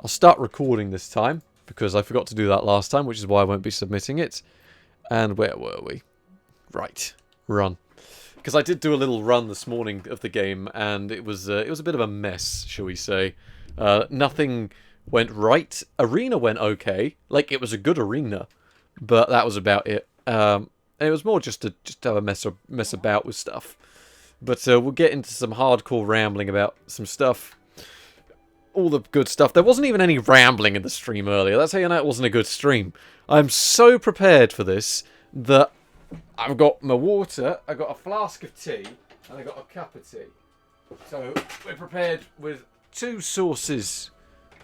I'll start recording this time, because I forgot to do that last time, which is why I won't be submitting it. And where were we? Right. Run. Because I did do a little run this morning of the game, and it was a bit of a mess, shall we say. Nothing went right. Arena went okay. Like, it was a good arena, but that was about it. And it was more just to have a mess about with stuff. But we'll get into some hardcore rambling about some stuff. All the good stuff. There wasn't even any rambling in the stream earlier. That's how you know it wasn't a good stream. I'm so prepared for this that I've got my water, I've got a flask of tea, and I've got a cup of tea. So we're prepared with 2 sources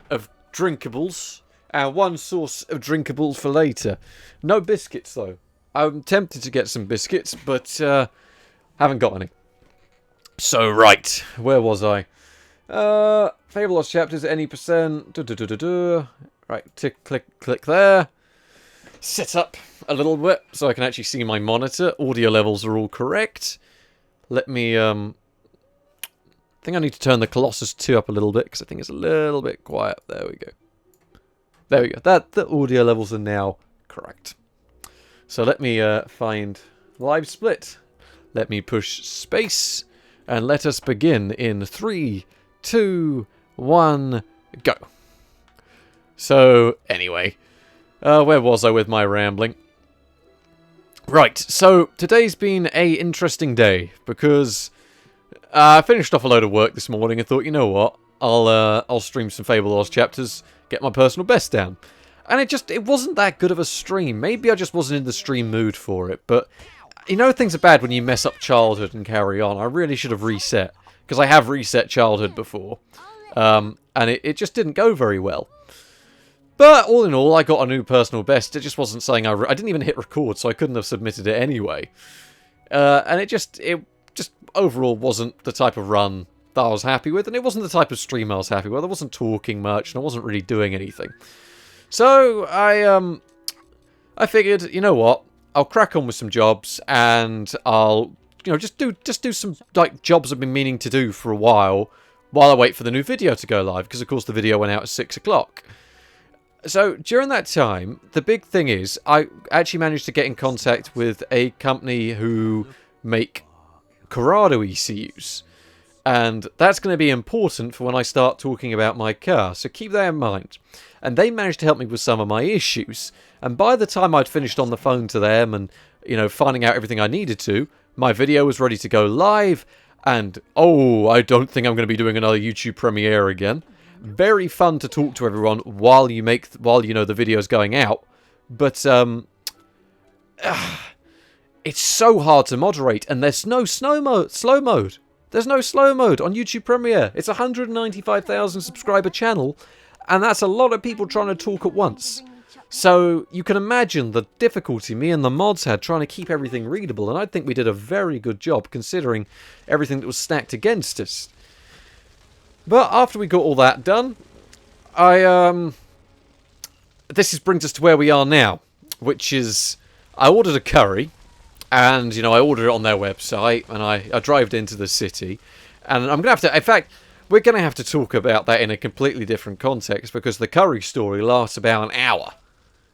of drinkables and 1 source of drinkables for later. No biscuits though. I'm tempted to get some biscuits, but haven't got any. So right, where was I? Fable Lost Chapters, any percent. Right, click there. Set up a little bit so I can actually see my monitor. Audio levels are all correct. Let me, I think I need to turn the Colossus 2 up a little bit because I think it's a little bit quiet. There we go. There we go. The audio levels are now correct. So let me find live split. Let me push space. And let us begin in 3, 2, 1, go. So, anyway. Where was I with my rambling? Right, so today's been a interesting day. Because I finished off a load of work this morning and thought, you know what? I'll stream some Fable Lost Chapters, get my personal best down. And it wasn't that good of a stream. Maybe I just wasn't in the stream mood for it, but you know things are bad when you mess up childhood and carry on. I really should have reset, because I have reset childhood before, and it just didn't go very well. But all in all, I got a new personal best. It just wasn't saying I didn't even hit record, so I couldn't have submitted it anyway. And it just overall wasn't the type of run that I was happy with, and it wasn't the type of stream I was happy with. I wasn't talking much, and I wasn't really doing anything. So I figured, you know what? I'll crack on with some jobs, and I'll, just do some like jobs I've been meaning to do for a while I wait for the new video to go live, because of course the video went out at 6 o'clock. So during that time, the big thing is I actually managed to get in contact with a company who make Corrado ECUs, and that's going to be important for when I start talking about my car. So keep that in mind. And they managed to help me with some of my issues. And by the time I'd finished on the phone to them and, finding out everything I needed to, my video was ready to go live. And, I don't think I'm going to be doing another YouTube premiere again. Very fun to talk to everyone while the video's going out. But, it's so hard to moderate. And there's no slow mode. There's no slow mode on YouTube Premiere. It's a 195,000 subscriber channel. And that's a lot of people trying to talk at once. So you can imagine the difficulty me and the mods had trying to keep everything readable. And I think we did a very good job considering everything that was stacked against us. But after we got all that done, this brings us to where we are now. Which is, I ordered a curry. And, I ordered it on their website. And I drove into the city. And I'm going to have to, in fact, we're going to have to talk about that in a completely different context, because the curry story lasts about an hour.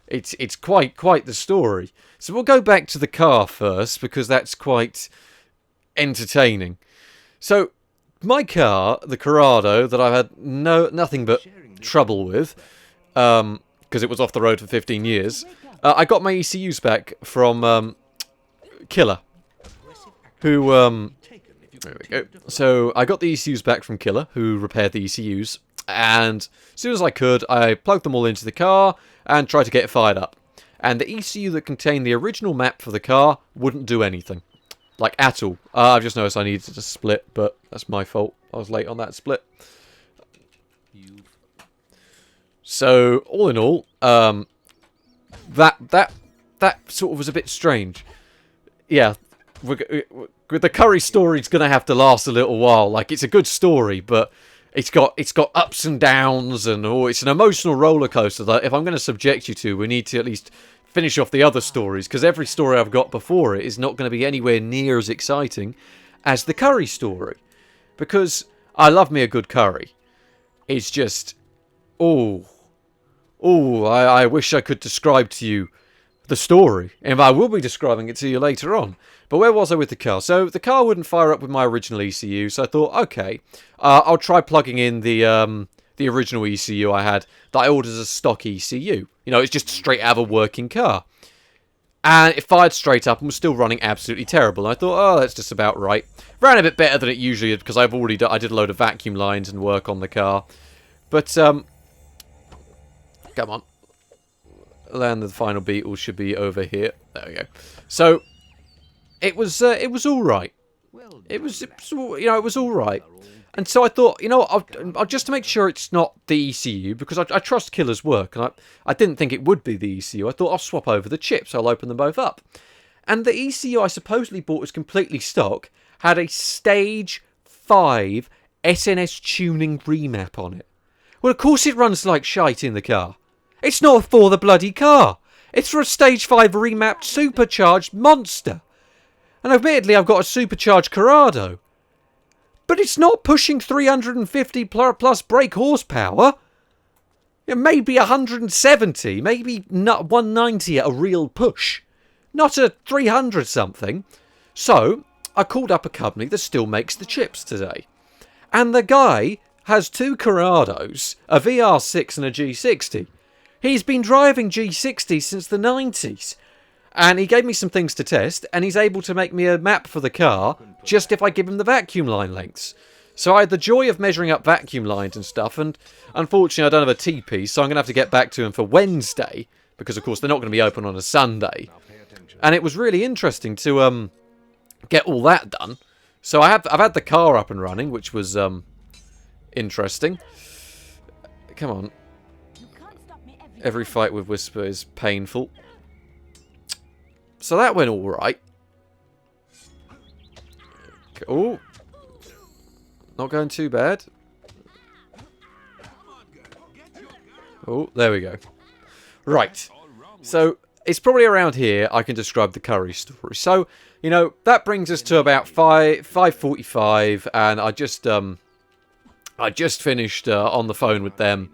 It's quite the story. So we'll go back to the car first, because that's quite entertaining. So my car, the Corrado, that I've had nothing but trouble with, because it was off the road for 15 years, I got my ECUs back from Killer, who there we go. So I got the ECUs back from Killer, who repaired the ECUs, and as soon as I could, I plugged them all into the car and tried to get it fired up. And the ECU that contained the original map for the car wouldn't do anything. Like, at all. I've just noticed I needed to split, but that's my fault. I was late on that split. So, all in all, that sort of was a bit strange. Yeah, the curry story's gonna have to last a little while. Like, it's a good story, but it's got ups and downs, and it's an emotional roller coaster that if I'm going to subject you to, we need to at least finish off the other stories, because every story I've got before it is not going to be anywhere near as exciting as the curry story. Because I love me a good curry. It's just, Oh. Oh, I wish I could describe to you the story. And I will be describing it to you later on. But where was I with the car? So the car wouldn't fire up with my original ECU, so I thought, okay, I'll try plugging in the original ECU I had that I ordered as a stock ECU. You know, it's just straight out of a working car. And it fired straight up and was still running absolutely terrible. And I thought, oh, that's just about right. Ran a bit better than it usually did because I did a load of vacuum lines and work on the car. But, come on. Land the final beetle should be over here. There we go. So, it was all right. It was all right. And so I thought, you know, I'll just to make sure it's not the ECU, because I trust Killer's work, and I didn't think it would be the ECU. I thought I'll swap over the chips. I'll open them both up. And the ECU I supposedly bought was completely stock, had a Stage 5 SNS tuning remap on it. Well, of course it runs like shite in the car. It's not for the bloody car. It's for a Stage 5 remapped supercharged monster. And admittedly, I've got a supercharged Corrado. But it's not pushing 350 plus brake horsepower. Maybe 170, maybe not 190 at a real push. Not a 300 something. So, I called up a company that still makes the chips today. And the guy has two Corrados, a VR6 and a G60. He's been driving G60 since the 90s. And he gave me some things to test, and he's able to make me a map for the car just if I give him the vacuum line lengths. So I had the joy of measuring up vacuum lines and stuff, and unfortunately I don't have a T-piece, so I'm going to have to get back to him for Wednesday, because of course they're not going to be open on a Sunday. And it was really interesting to get all that done. So I've had the car up and running, which was interesting. Come on. Every fight with Whisper is painful. So that went alright. Oh. Not going too bad. Oh, there we go. Right. So, it's probably around here I can describe the curry story. So, you know, that brings us to about 5:45, and I just finished on the phone with them,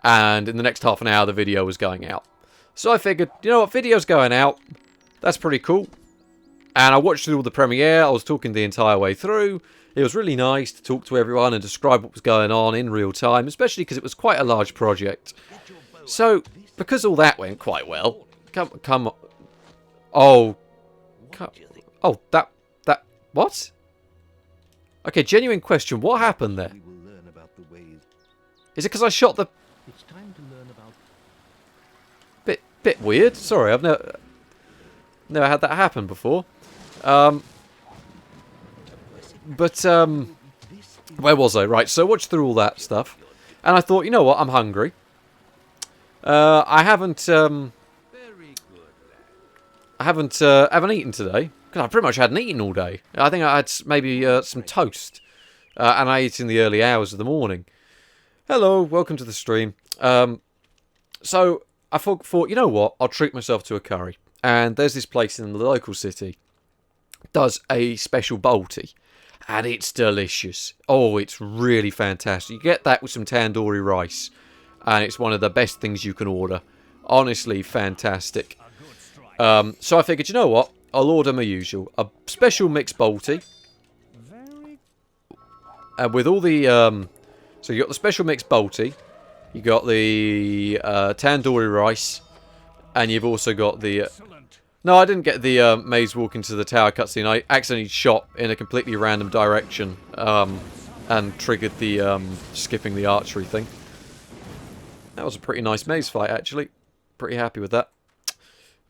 and in the next half an hour the video was going out. So I figured, you know what, video's going out. That's pretty cool. And I watched through all the premiere. I was talking the entire way through. It was really nice to talk to everyone and describe what was going on in real time, especially because it was quite a large project. So, because all that went quite well, come on. Oh, that, what? Okay, genuine question. What happened there? Is it because I shot the... Bit weird. Sorry, I've never had that happen before. Where was I? Right, so I watched through all that stuff, and I thought, you know what, I'm hungry. I haven't eaten today, because I pretty much hadn't eaten all day. I think I had maybe some toast, and I ate in the early hours of the morning. Hello, welcome to the stream. So I thought, you know what, I'll treat myself to a curry. And there's this place in the local city does a special bolty, and it's delicious. Oh, it's really fantastic. You get that with some tandoori rice, and it's one of the best things you can order. Honestly, fantastic. So I figured, you know what, I'll order my usual, a special mixed bolty, and with all the so you got the special mixed bolty, you got the tandoori rice, and you've also got the... No, I didn't get the maze walk into the tower cutscene. I accidentally shot in a completely random direction and triggered the skipping the archery thing. That was a pretty nice maze fight, actually. Pretty happy with that.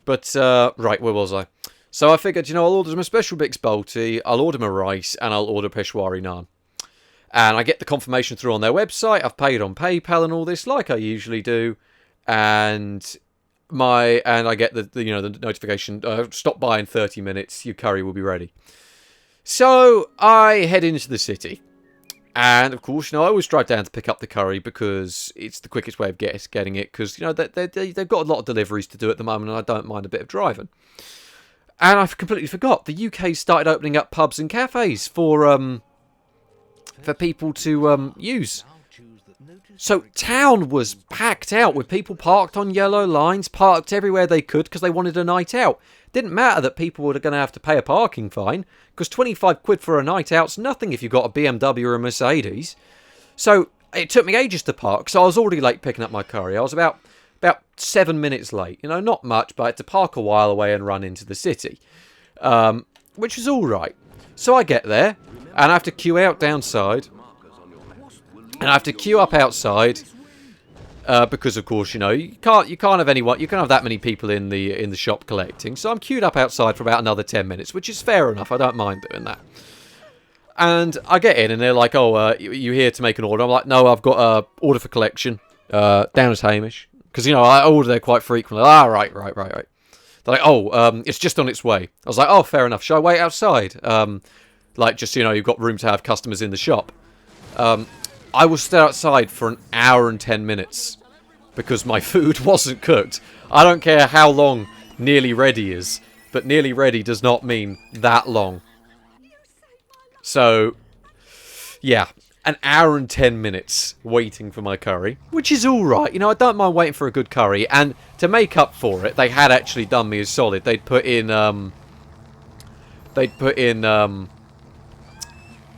But, right, where was I? So I figured, you know, I'll order my special mixed bolty, I'll order my rice, and I'll order Peshwari naan. And I get the confirmation through on their website. I've paid on PayPal and all this, like I usually do. And I get the notification, stop by in 30 minutes, your curry will be ready. So I head into the city. And of course, you know, I always drive down to pick up the curry because it's the quickest way of getting it. Because, you know, they've got a lot of deliveries to do at the moment, and I don't mind a bit of driving. And I completely forgot, the UK started opening up pubs and cafes for people to use. So town was packed out with people parked on yellow lines, parked everywhere they could because they wanted a night out. Didn't matter that people were going to have to pay a parking fine, because 25 quid for a night out's nothing if you've got a BMW or a Mercedes. So it took me ages to park, so I was already late picking up my curry. I was about 7 minutes late. You know, not much, but I had to park a while away and run into the city, which was all right. So I get there, and I have to queue out downside, and I have to queue up outside. Because of course, you know, you can't have anyone, you can't have that many people in the shop collecting. So I'm queued up outside for about another 10 minutes, which is fair enough. I don't mind doing that. And I get in, and they're like, "Oh, you here to make an order?" I'm like, "No, I've got a order for collection down as Hamish, because you know I order there quite frequently." Ah, right. They're like, "Oh, it's just on its way." I was like, "Oh, fair enough. Shall I wait outside? Like, just so you know, you've got room to have customers in the shop." I was still outside for an hour and 10 minutes because my food wasn't cooked. I don't care how long nearly ready is, but nearly ready does not mean that long. So, yeah, an hour and 10 minutes waiting for my curry, which is alright. You know, I don't mind waiting for a good curry, and to make up for it, they had actually done me a solid. They'd put in,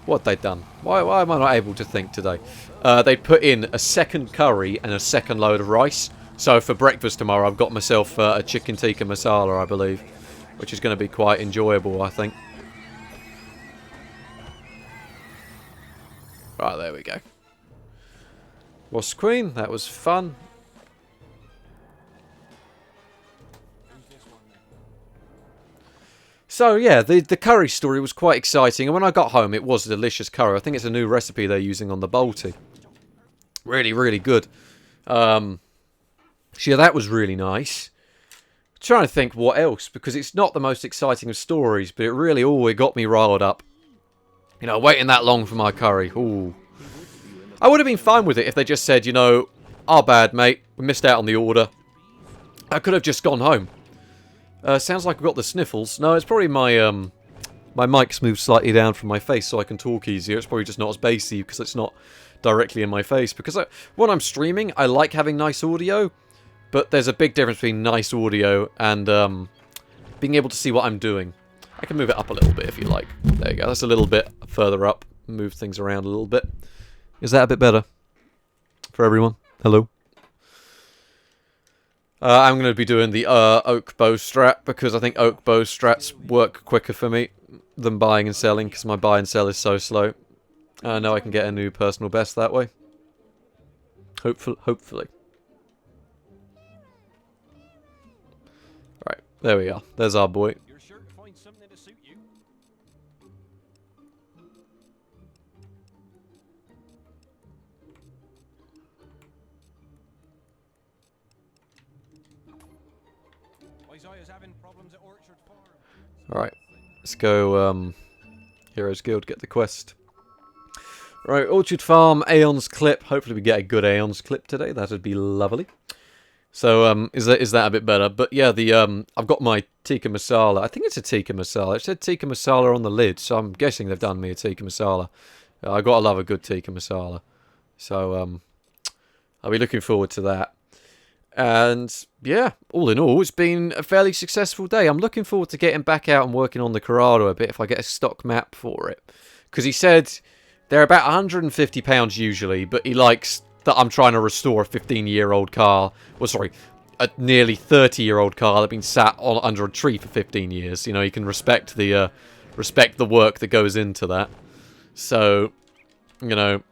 what they'd done? Why am I not able to think today? They'd put in a second curry and a second load of rice. So for breakfast tomorrow, I've got myself a chicken tikka masala, I believe, which is going to be quite enjoyable, I think. Right, there we go. Boss Queen, that was fun. So yeah, the curry story was quite exciting, and when I got home it was a delicious curry. I think it's a new recipe they're using on the Balti. Really, really good. So yeah, that was really nice. I'm trying to think what else, because it's not the most exciting of stories, but it really always got me riled up. You know, waiting that long for my curry. Ooh. I would have been fine with it if they just said, you know, "Our bad, mate. We missed out on the order." I could have just gone home. Sounds like I've got the sniffles. No, it's probably my my mic's moved slightly down from my face so I can talk easier. It's probably just not as bassy because it's not directly in my face. Because when I'm streaming, I like having nice audio, but there's a big difference between nice audio and being able to see what I'm doing. I can move it up a little bit if you like. There you go. That's a little bit further up. Move things around a little bit. Is that a bit better for everyone? Hello? I'm going to be doing the oak bow strat, because I think oak bow strats work quicker for me than buying and selling, because my buy and sell is so slow. I know I can get a new personal best that way. Hopefully. Right, there we are. There's our boy. You're sure to find something to suit you. Isaiah's having problems at Orchard Farm. Alright, let's go Heroes Guild, get the quest. Right, Orchard Farm, Aeons clip. Hopefully we get a good Aeons clip today. That would be lovely. So, is that a bit better? But yeah, I've got my tikka masala. I think it's a tikka masala. It said tikka masala on the lid, so I'm guessing they've done me a tikka masala. I gotta love a good tikka masala. So, I'll be looking forward to that. And yeah, all in all, it's been a fairly successful day. I'm looking forward to getting back out and working on the Corrado a bit if I get a stock map for it. Because he said they're about £150 usually, but he likes that I'm trying to restore a 15-year-old car. Well, sorry, a nearly 30-year-old car that's been sat under a tree for 15 years. You know, you can respect the work that goes into that. So, you know,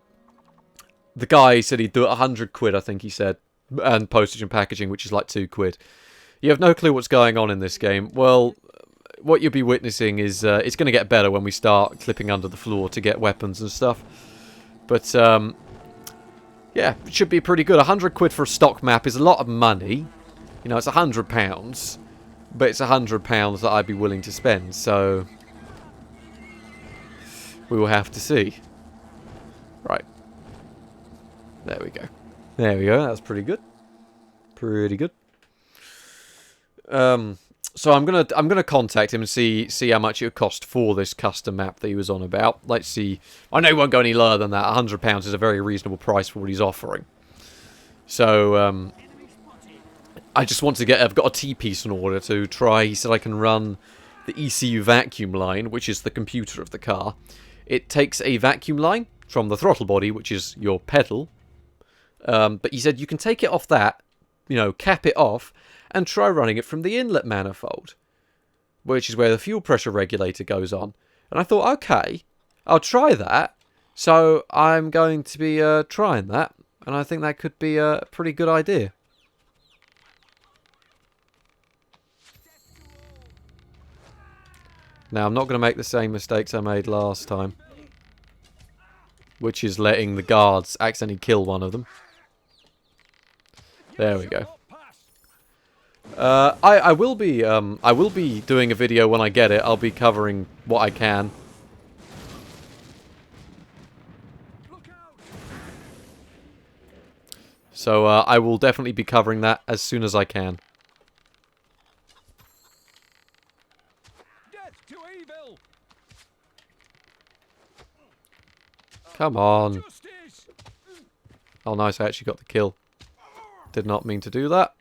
the guy said he'd do it 100 quid, I think he said. And postage and packaging, which is like 2 quid. You have no clue what's going on in this game. Well, what you'll be witnessing is it's going to get better when we start clipping under the floor to get weapons and stuff. But, yeah, it should be pretty good. 100 quid for a stock map is a lot of money. You know, it's £100. But it's £100 that I'd be willing to spend, so we will have to see. Right. There we go. There we go. That's pretty good. Pretty good. So I'm gonna contact him and see how much it would cost for this custom map that he was on about. Let's see. I know he won't go any lower than that. £100 is a very reasonable price for what he's offering. So, I just want to get... I've got a T-piece in order to try. He said I can run the ECU vacuum line, which is the computer of the car. It takes a vacuum line from the throttle body, which is your pedal. But he said you can take it off that, you know, cap it off, and try running it from the inlet manifold, which is where the fuel pressure regulator goes on. And I thought, okay, I'll try that. So I'm going to be trying that, and I think that could be a pretty good idea. Now, I'm not going to make the same mistakes I made last time, which is letting the guards accidentally kill one of them. There we go. I will be doing a video when I get it. I'll be covering what I can. So I will definitely be covering that as soon as I can. Come on. Oh, nice. I actually got the kill. Did not mean to do that.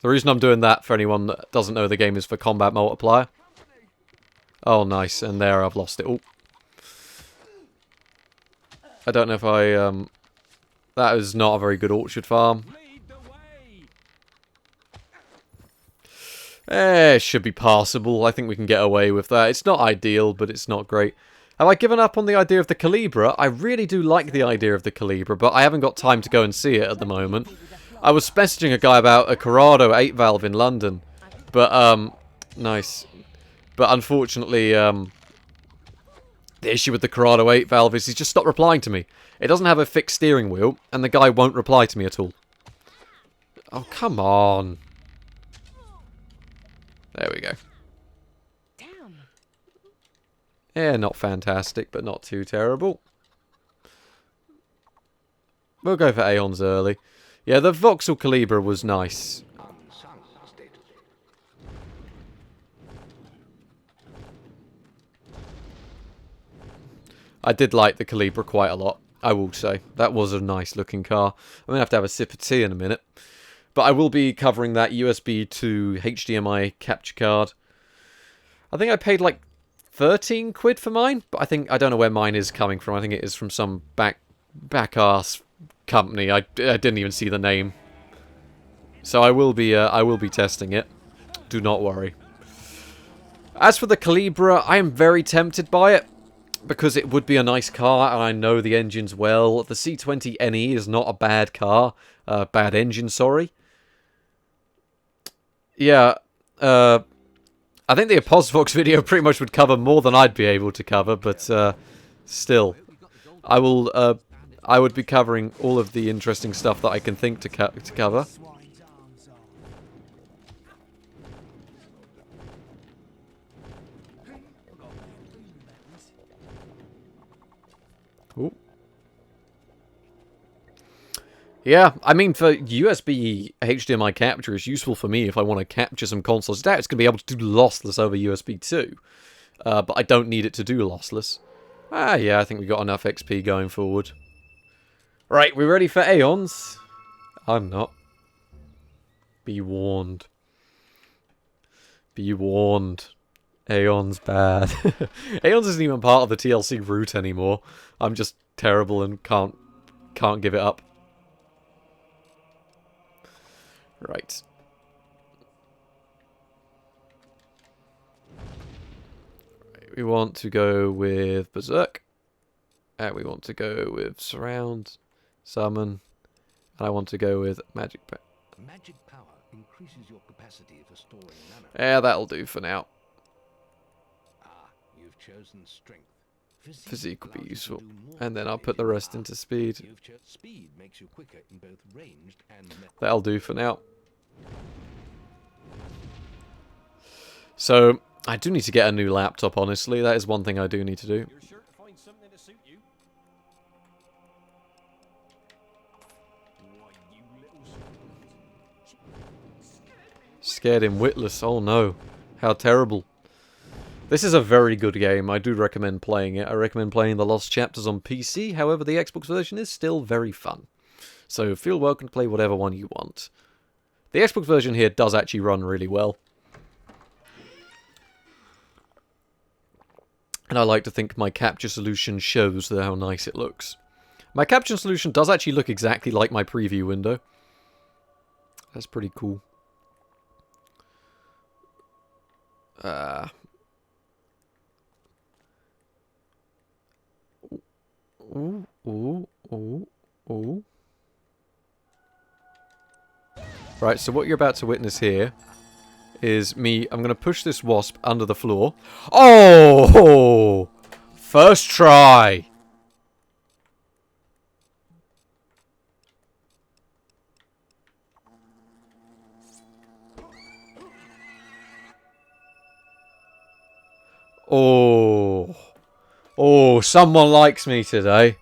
The reason I'm doing that, for anyone that doesn't know, the game is for combat multiplier. Oh, nice. And there, I've lost it. Oh. I don't know if I... that is not a very good orchard farm. It should be passable. I think we can get away with that. It's not ideal, but it's not great. Have I given up on the idea of the Calibra? I really do like the idea of the Calibra, but I haven't got time to go and see it at the moment. I was messaging a guy about a Corrado 8-valve in London, but, nice. But unfortunately, the issue with the Corrado 8-valve is he's just stopped replying to me. It doesn't have a fixed steering wheel, and the guy won't reply to me at all. Oh, come on. There we go. Damn. Yeah, not fantastic, but not too terrible. We'll go for Aeons early. Yeah, the Vauxhall Calibra was nice. I did like the Calibra quite a lot, I will say. That was a nice looking car. I'm going to have a sip of tea in a minute. But I will be covering that USB to HDMI capture card. I think I paid like 13 quid for mine, but I don't know where mine is coming from. I think it is from some back-ass company. I didn't even see the name. So I will be testing it. Do not worry. As for the Calibra, I am very tempted by it, because it would be a nice car, and I know the engines well. The C20NE is not a bad car. Bad engine, sorry. Yeah, I think the Aposvox video pretty much would cover more than I'd be able to cover, but still. I would be covering all of the interesting stuff that I can think to cover. Ooh. Yeah, I mean, for USB HDMI capture, it's useful for me if I want to capture some consoles. It's going to be able to do lossless over USB 2, but I don't need it to do lossless. Yeah, I think we got enough XP going forward. Right, we ready for Aeons? I'm not. Be warned. Be warned. Aeon's bad. Aeons isn't even part of the TLC route anymore. I'm just terrible and can't give it up. Right. We want to go with Berserk. And we want to go with Surround, Summon, and I want to go with Magic Power. Magic power increases your capacity for storing mana. Yeah, that'll do for now. You've chosen strength. Physique will be useful. And then I'll put the rest into speed. Speed makes you quicker in both ranged and that'll do for now. So, I do need to get a new laptop, honestly. That is one thing I do need to do. You're sure to find something to suit you. Why, you little Scared him witless. Oh no. How terrible. This is a very good game. I do recommend playing it. I recommend playing the Lost Chapters on PC. However, the Xbox version is still very fun. So feel welcome to play whatever one you want. The Xbox version here does actually run really well. And I like to think my capture solution shows how nice it looks. My capture solution does actually look exactly like my preview window. That's pretty cool. Ooh, ooh, ooh, ooh. Right, so what you're about to witness here is me. I'm going to push this wasp under the floor. Oh! First try! Oh. Oh, someone likes me today.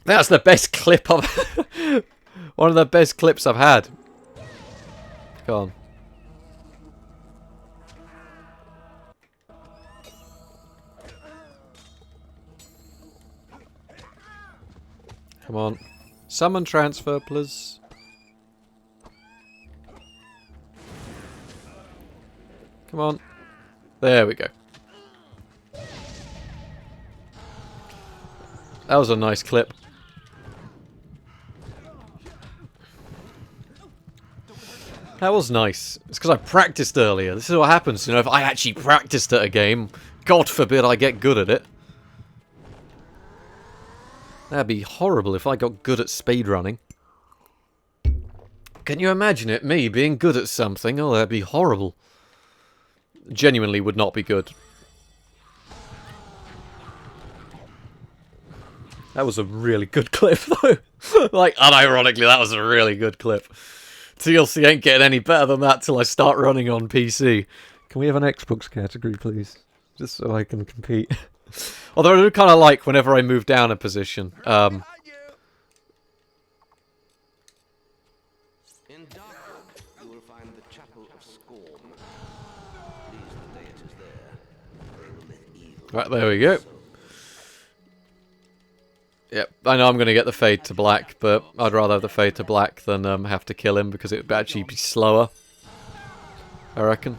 That's the best clip I've... One of the best clips I've had. Come on. Come on. Summon transfer, please. Come on. There we go. That was a nice clip. That was nice. It's because I practiced earlier. This is what happens, you know, if I actually practiced at a game. God forbid I get good at it. That'd be horrible if I got good at speedrunning. Can you imagine it? Me being good at something? Oh, that'd be horrible. Genuinely would not be good. That was a really good clip, though. Like, unironically, that was a really good clip. TLC ain't getting any better than that till I start running on PC. Can we have an Xbox category, please? Just so I can compete. Although I do kind of like whenever I move down a position. In Darkwood, you will find the Chapel of Scorn. Please the deities there. They will let evil. Right, there we go. Yep, I know I'm going to get the fade to black, but I'd rather have the fade to black than have to kill him because it would actually be slower. I reckon.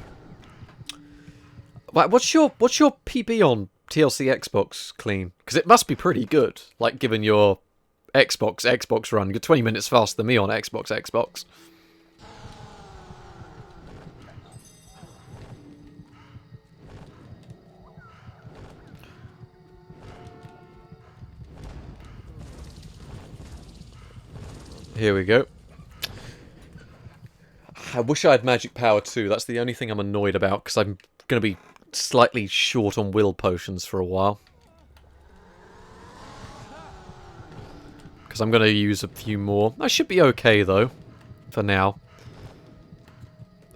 What's your PB on TLC Xbox clean? Because it must be pretty good, like given your Xbox run. You're 20 minutes faster than me on Xbox. Here we go. I wish I had magic power too. That's the only thing I'm annoyed about, because I'm going to be slightly short on will potions for a while. Because I'm going to use a few more. I should be okay, though, for now.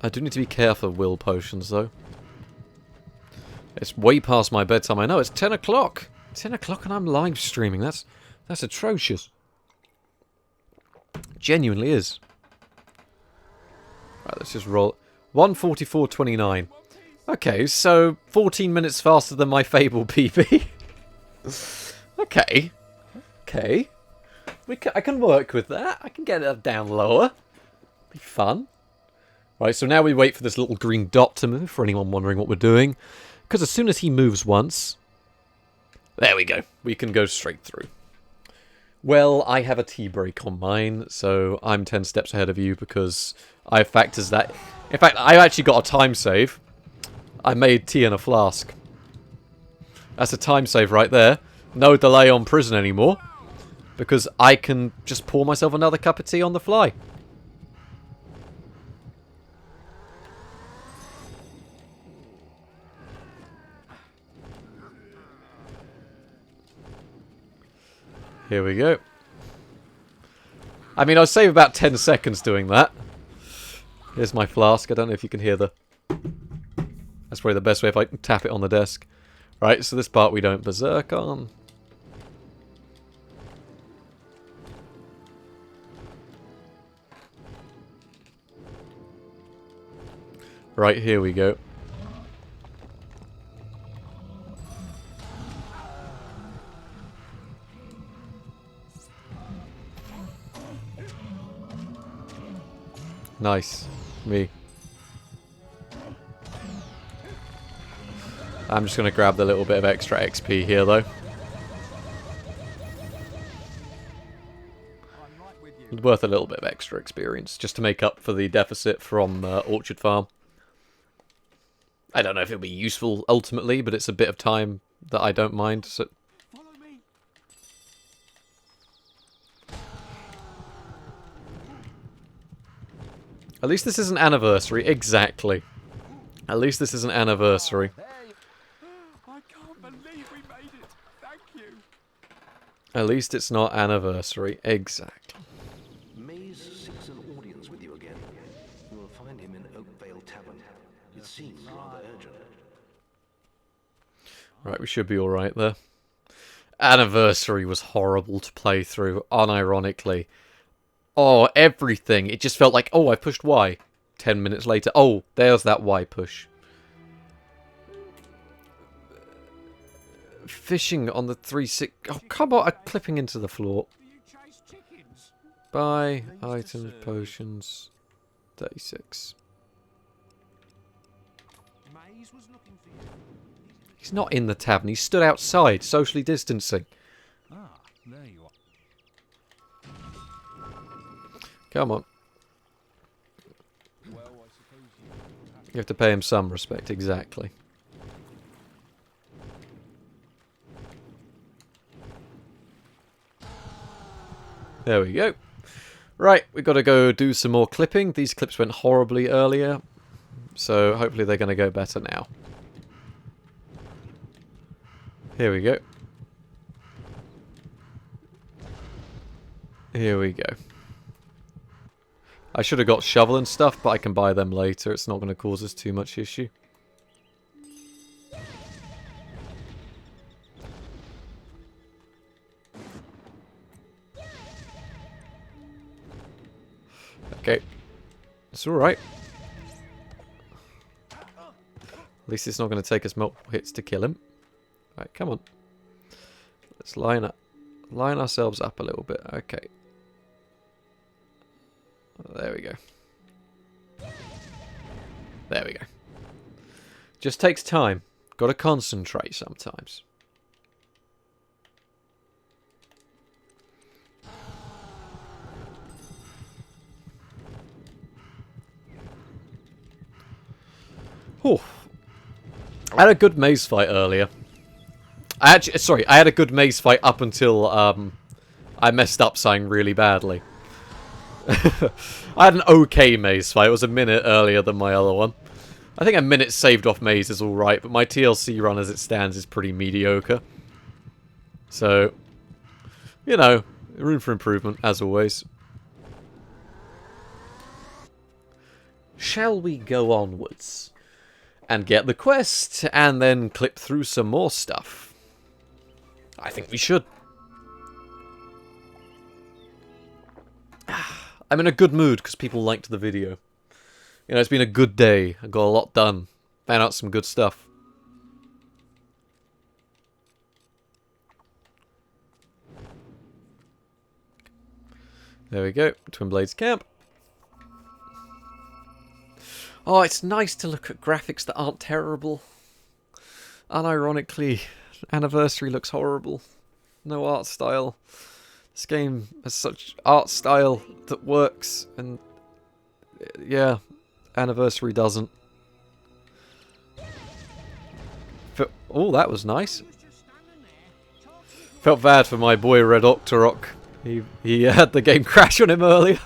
I do need to be careful of will potions, though. It's way past my bedtime. I know, it's 10 o'clock. 10 o'clock and I'm live streaming. That's atrocious. Genuinely is. Right, let's just roll. 1:44:29. Okay, so 14 minutes faster than my Fable PB. Okay. Okay. I can work with that. I can get it down lower. Be fun. Right, so now we wait for this little green dot to move, for anyone wondering what we're doing. Because as soon as he moves once... There we go. We can go straight through. Well, I have a tea break on mine, so I'm 10 steps ahead of you because I have factors that... In fact, I actually got a time save. I made tea in a flask. That's a time save right there. No delay on prison anymore. Because I can just pour myself another cup of tea on the fly. Here we go. I mean, I'll save about 10 seconds doing that. Here's my flask. I don't know if you can hear the... That's probably the best way if I can tap it on the desk. Right, so this part we don't berserk on. Right, here we go. Nice. Me. I'm just going to grab the little bit of extra XP here, though. Worth a little bit of extra experience, just to make up for the deficit from Orchard Farm. I don't know if it'll be useful ultimately, but it's a bit of time that I don't mind. So. At least this is an anniversary. Exactly. At least this is an anniversary. I can't believe we made it. Thank you. At least it's not anniversary. Exactly. Maze seeks an audience with you again. You will find him in Oakvale Tavern. It seems rather urgent. Right, we should be alright there. Anniversary was horrible to play through, unironically. Oh, everything. It just felt like, oh, I pushed Y. 10 minutes later, oh, there's that Y push. Fishing on the 3-6... Oh, come on, I'm clipping into the floor. Do you chase chickens? Buy items, potions, 36. Maze was looking for you. He's not in the tavern, he stood outside, socially distancing. Ah, there you are. Come on. Well, I suppose You have to pay him some respect, exactly. There we go. Right, we've got to go do some more clipping. These clips went horribly earlier, so hopefully they're going to go better now. Here we go. Here we go. I should have got shovel and stuff, but I can buy them later. It's not going to cause us too much issue. Okay. It's alright. At least it's not going to take us multiple hits to kill him. Right, come on. Let's line ourselves up a little bit. Okay. There we go. There we go. Just takes time. Got to concentrate sometimes. Oh, I had a good maze fight earlier. I had a good maze fight up until I messed up something really badly. I had an okay maze fight. It was a minute earlier than my other one. I think a minute saved off maze is alright, but my TLC run as it stands is pretty mediocre. So, you know, room for improvement, as always. Shall we go onwards and get the quest, and then clip through some more stuff? I think we should. I'm in a good mood because people liked the video. You know, it's been a good day. I got a lot done. Found out some good stuff. There we go. Twin Blades Camp. Oh, it's nice to look at graphics that aren't terrible. Unironically, Anniversary looks horrible. No art style. This game has such art style that works, and yeah, Anniversary doesn't. Oh, that was nice. Felt bad for my boy Red Octorok. He had the game crash on him earlier.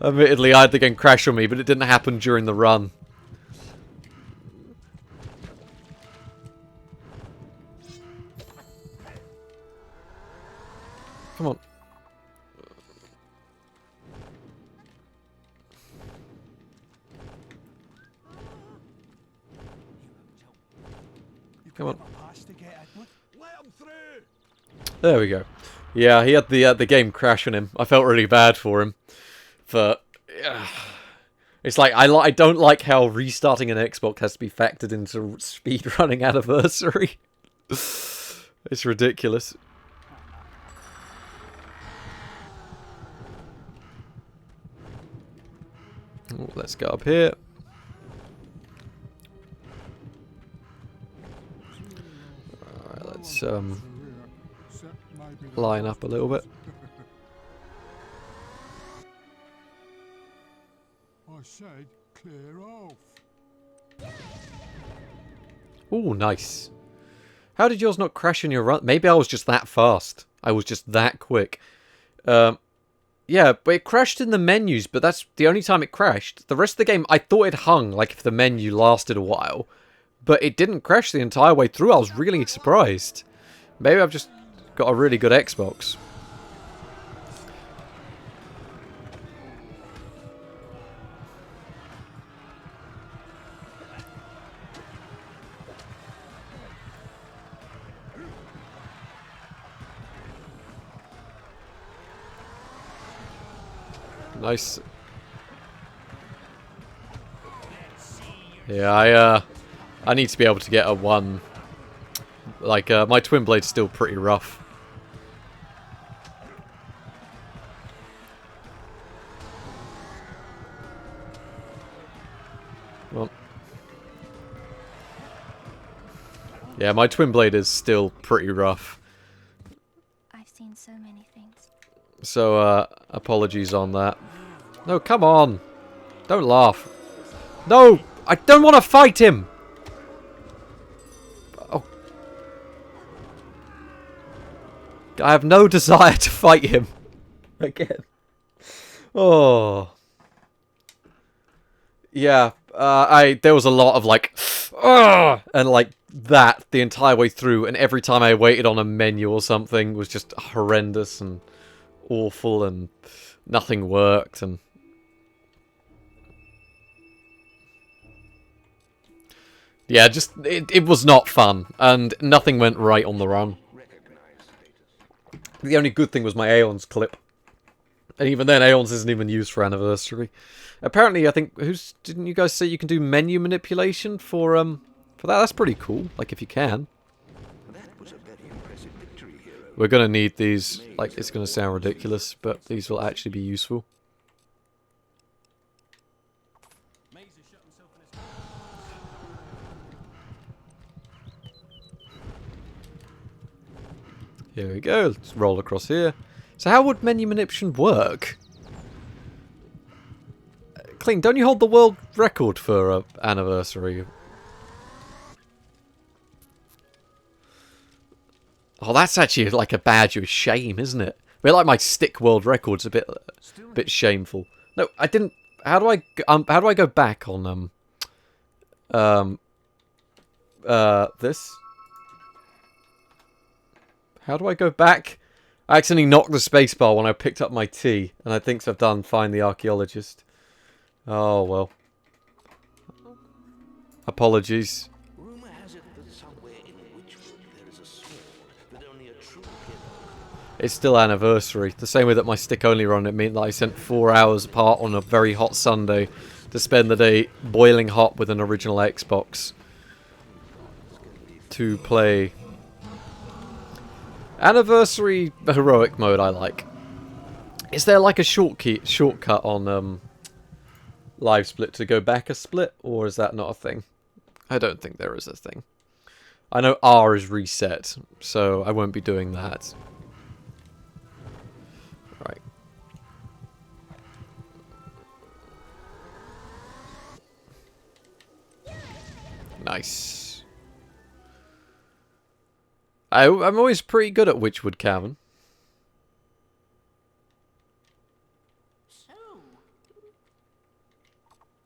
Admittedly, I had the game crash on me, but it didn't happen during the run. Come on. Come on. There we go. Yeah, he had the game crash on him. I felt really bad for him. But it's like I don't like how restarting an Xbox has to be factored into speedrunning Anniversary. It's ridiculous. Ooh, let's go up here. Alright, let's line up a little bit. I said clear off. Ooh, nice. How did yours not crash in your run? Maybe I was just that fast. I was just that quick. Yeah, but it crashed in the menus, but that's the only time it crashed. The rest of the game, I thought it hung, like if the menu lasted a while. But it didn't crash the entire way through. I was really surprised. Maybe I've just got a really good Xbox. Nice. Yeah, I need to be able to get a 1. Like, my twin blade's still pretty rough. Well. Yeah, my twin blade is still pretty rough. I've seen so many things. So, apologies on that. No, come on. Don't laugh. No! I don't want to fight him! Oh. I have no desire to fight him. Again. Oh. Yeah, there was a lot of like, and like that the entire way through, and every time I waited on a menu or something was just horrendous and awful, and nothing worked, and yeah, just it was not fun, and nothing went right on the run. The only good thing was my Aeons clip, and even then Aeons isn't even used for anniversary. Apparently, I think didn't you guys say you can do menu manipulation for that? That's pretty cool. Like if you can. We're gonna need these. Like it's gonna sound ridiculous, but these will actually be useful. Here we go. Let's roll across here. So how would menu manipulation work? Clean, don't you hold the world record for anniversary? Oh, that's actually like a badge of shame, isn't it? I mean, like my stick world record's a bit shameful. No, I didn't. How do I go back on this? How do I go back? I accidentally knocked the spacebar when I picked up my tea, and I think I've done find the archaeologist. Oh well. Apologies. Rumor has it that somewhere in Witchwood there is a sword that only a true hero. It's still anniversary. The same way that my stick-only run, it meant that I spent 4 hours apart on a very hot Sunday to spend the day boiling hot with an original Xbox to play anniversary heroic mode. I like. Is there like a shortcut on live split to go back a split, or is that not a thing? I don't think there is a thing. I know R is reset, so I won't be doing that. Right. Nice. I'm always pretty good at Witchwood Cavern.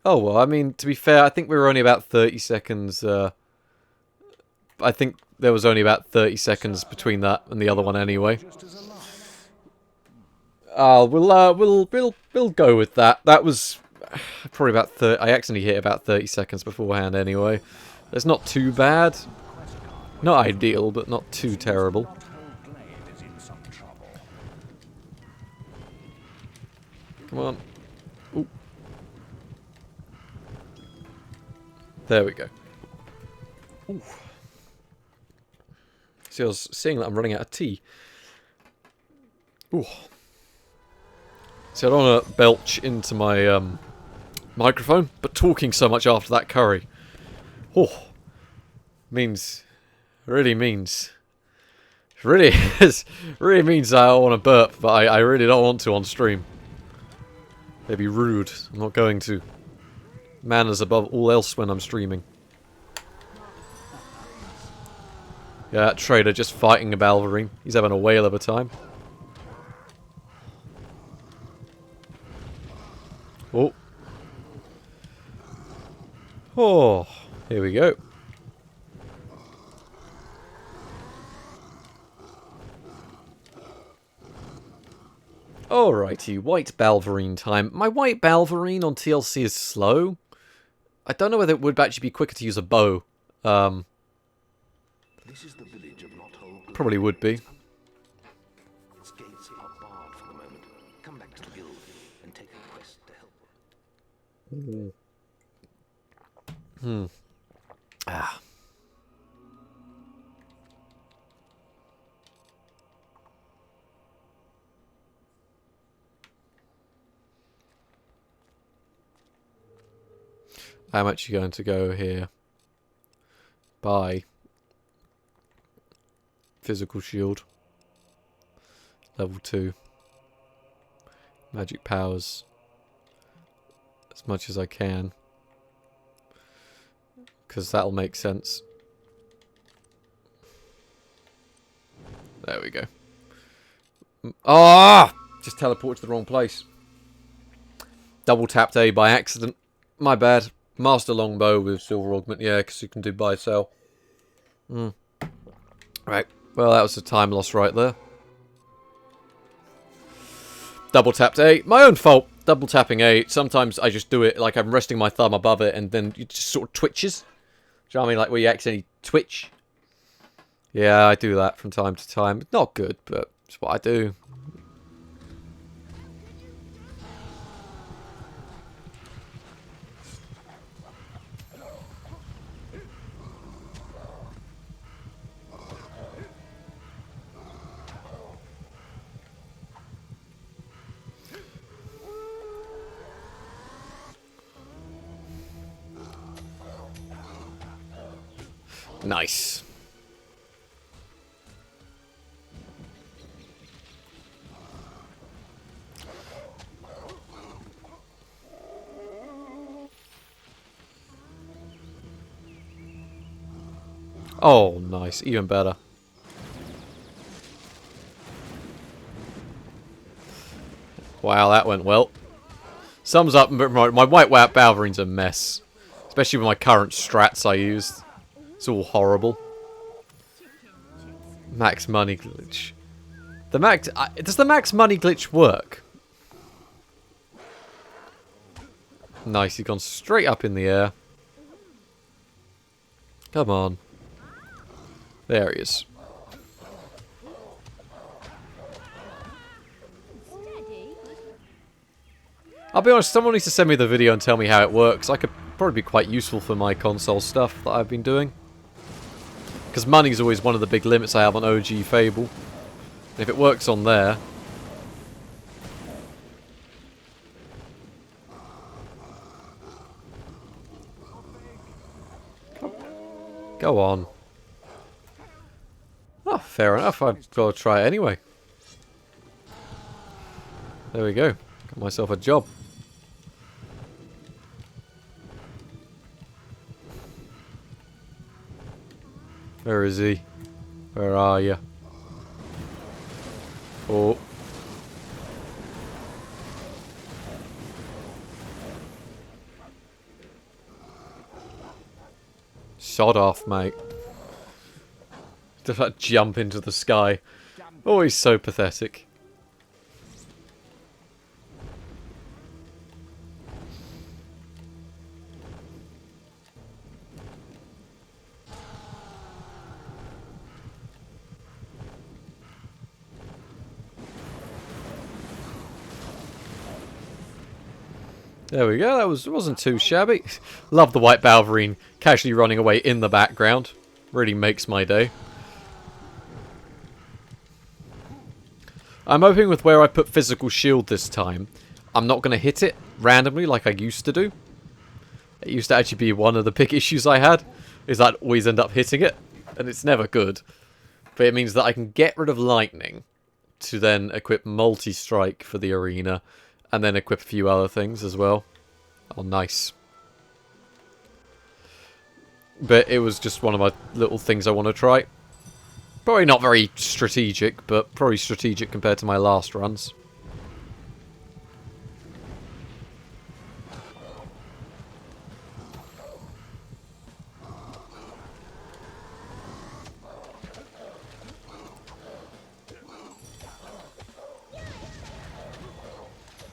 Oh, well, I mean, to be fair, I think we were only about 30 seconds, I think there was only about 30 seconds between that and the other one anyway. We'll go with that. That was probably about 30, I accidentally hit about 30 seconds beforehand anyway. It's not too bad. Not ideal, but not too terrible. Come on. Ooh. There we go. Ooh. See, I was seeing that I'm running out of tea. Ooh. See, I don't want to belch into my microphone, but talking so much after that curry. Oh, really means I want to burp, but I really don't want to on stream. It'd be rude. I'm not going to. Manners above all else when I'm streaming. Yeah, that trader just fighting a Balverine. He's having a whale of a time. Oh. Oh, here we go. Alrighty, white Balverine time. My white Balverine on TLC is slow. I don't know whether it would actually be quicker to use a bow. This is the village of Knothole. Probably would be. Its gates are barred for the moment. Come back to the guild and take a quest to help. Ah. I'm actually going to go here. Buy physical shield. Level 2. Magic powers. As much as I can. Because that'll make sense. There we go. Ah! Just teleported to the wrong place. Double tapped A by accident. My bad. Master longbow with silver augment, yeah, because you can do buy sell. Right, well that was a time loss right there. Double tapped A, my own fault. Double tapping A. Sometimes I just do it like I'm resting my thumb above it, and then it just sort of twitches. Do you know what I mean? Like where you accidentally twitch. Yeah, I do that from time to time. Not good, but it's what I do. Nice. Oh, nice. Even better. Wow, that went well. Sums up, my white Balverine's a mess. Especially with my current strats I used. It's all horrible. Max money glitch. Does the max money glitch work? Nice, he's gone straight up in the air. Come on. There he is. I'll be honest, someone needs to send me the video and tell me how it works. I could probably be quite useful for my console stuff that I've been doing. Because money's always one of the big limits I have on OG FABLE. And if it works on there... Go on. Oh, fair enough. I've got to try it anyway. There we go. Got myself a job. Where is he? Where are you? Oh. Sod off, mate. Just like jump into the sky. Always so pathetic. There we go, that wasn't too shabby. Love the white Balverine casually running away in the background. Really makes my day. I'm hoping with where I put physical shield this time, I'm not going to hit it randomly like I used to do. It used to actually be one of the big issues I had, is that I always end up hitting it, and it's never good. But it means that I can get rid of lightning to then equip multi-strike for the arena, and then equip a few other things as well. Oh, nice. But it was just one of my little things I want to try. Probably not very strategic, but probably strategic compared to my last runs.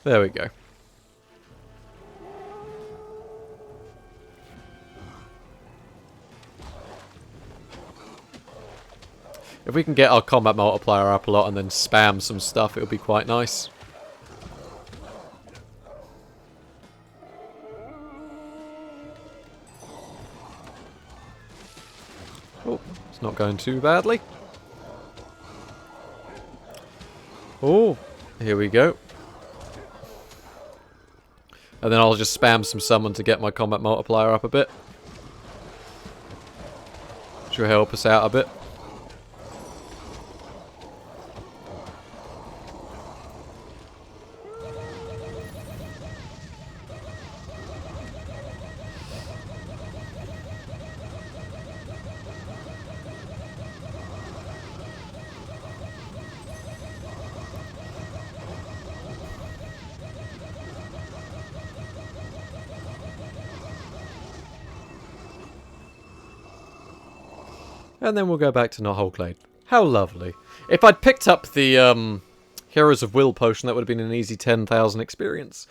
There we go. If we can get our combat multiplier up a lot and then spam some stuff, it'll be quite nice. Oh, it's not going too badly. Oh, here we go. And then I'll just spam some summon to get my combat multiplier up a bit. Which will help us out a bit. And then we'll go back to Knothole Glade. How lovely. If I'd picked up the Heroes of Will potion, that would have been an easy 10,000 experience.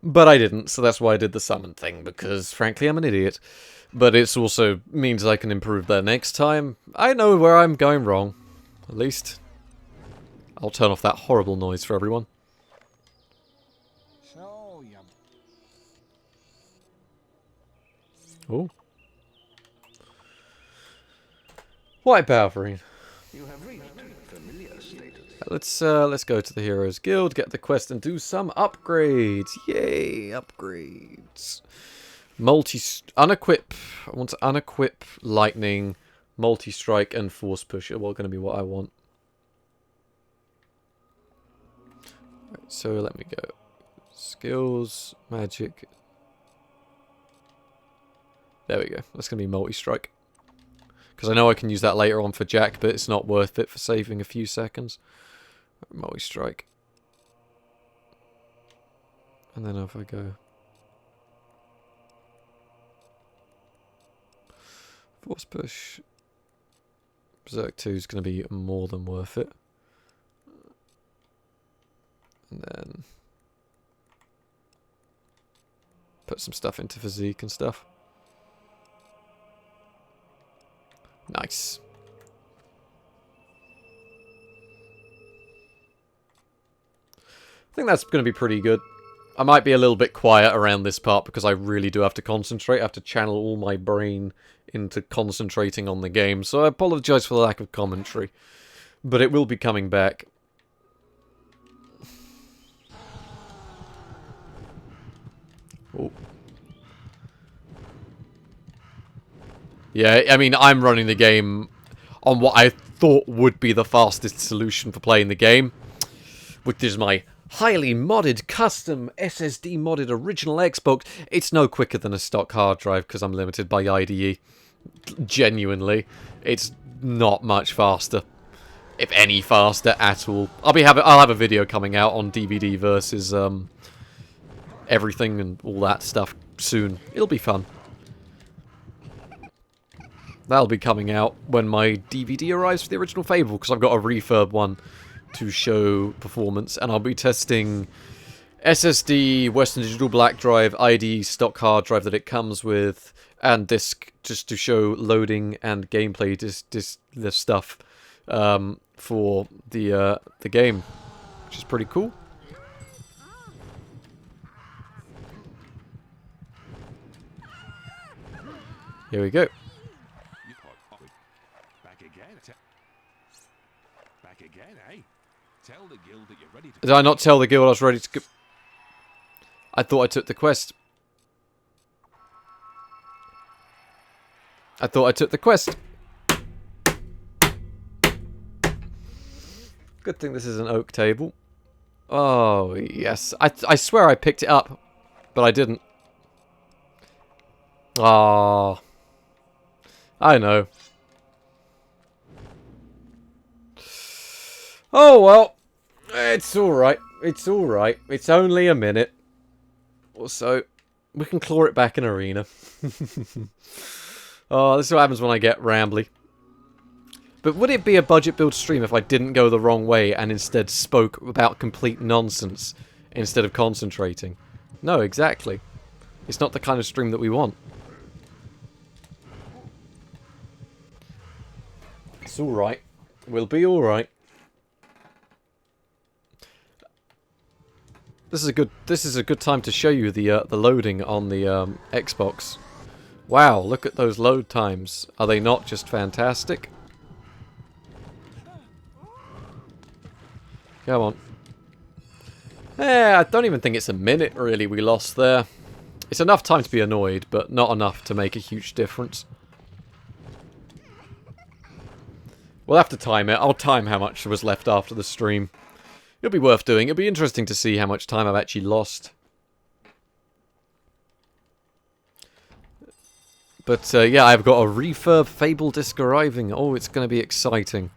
But I didn't, so that's why I did the summon thing, because frankly I'm an idiot. But it also means I can improve there next time. I know where I'm going wrong. At least. I'll turn off that horrible noise for everyone. So yum. Oh. White Balverine. You have reached familiar status. Let's go to the Heroes Guild, get the quest, and do some upgrades. Yay, upgrades. Unequip. I want to unequip lightning, multi-strike, and force push are all going to be what I want. Right, so let me go. Skills, magic. There we go. That's going to be multi-strike. Because I know I can use that later on for Jack, but it's not worth it for saving a few seconds. Multi-strike. And then if I go... Force push. Berserk 2 is going to be more than worth it. And then... put some stuff into physique and stuff. Nice. I think that's going to be pretty good. I might be a little bit quiet around this part because I really do have to concentrate. I have to channel all my brain into concentrating on the game. So I apologise for the lack of commentary. But it will be coming back. Oh. Yeah, I mean, I'm running the game on what I thought would be the fastest solution for playing the game, which is my highly modded, custom, SSD modded original Xbox. It's no quicker than a stock hard drive because I'm limited by IDE. Genuinely, it's not much faster, if any faster at all. I'll have a video coming out on DVD versus everything and all that stuff soon. It'll be fun. That'll be coming out when my DVD arrives for the original Fable, because I've got a refurb one to show performance, and I'll be testing SSD, Western Digital Black Drive, ID, stock hard drive that it comes with, and disc, just to show loading and gameplay, this stuff for the game, which is pretty cool. Here we go. Tell the guild that you're ready to... Did I not tell the guild I was ready to go? I thought I took the quest. I thought I took the quest. Good thing this is an oak table. Oh, yes. I swear I picked it up, but I didn't. Ah, I know. Oh, well. It's alright. It's alright. It's only a minute. Or so. We can claw it back in arena. Oh, this is what happens when I get rambly. But would it be a budget build stream if I didn't go the wrong way and instead spoke about complete nonsense instead of concentrating? No, exactly. It's not the kind of stream that we want. It's alright. We'll be alright. This is a good time to show you the loading on the Xbox. Wow, look at those load times. Are they not just fantastic? Come on. I don't even think it's a minute, really, we lost there. It's enough time to be annoyed, but not enough to make a huge difference. We'll have to time it. I'll time how much was left after the stream. It'll be worth doing. It'll be interesting to see how much time I've actually lost. But, yeah, I've got a refurb Fable disc arriving. Oh, it's going to be exciting.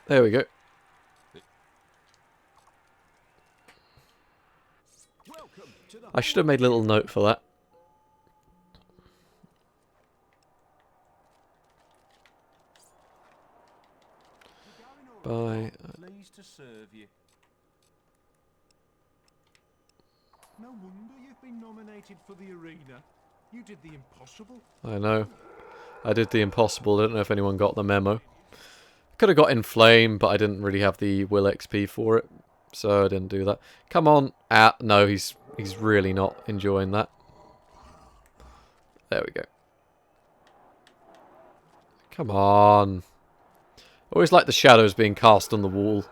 There we go. I should have made a little note for that. Bye. Pleased to serve you. No wonder you've been nominated for the arena. You did the impossible. I know. I did the impossible. I don't know if anyone got the memo. Could have got Inflame, but I didn't really have the Will XP for it, so I didn't do that. Come on. No, he's really not enjoying that. There we go. Come on. Always like the shadows being cast on the wall.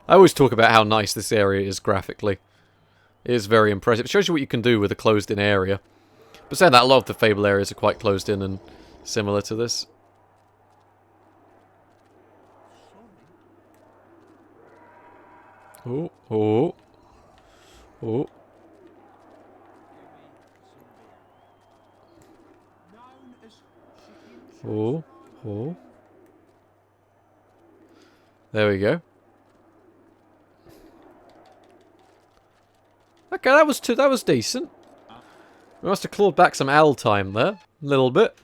I always talk about how nice this area is graphically. It is very impressive. It shows you what you can do with a closed-in area. But saying that, a lot of the Fable areas are quite closed-in and similar to this. Oh, oh, oh. Oh, oh. There we go. Okay, that was decent. We must have clawed back some L time there. A little bit.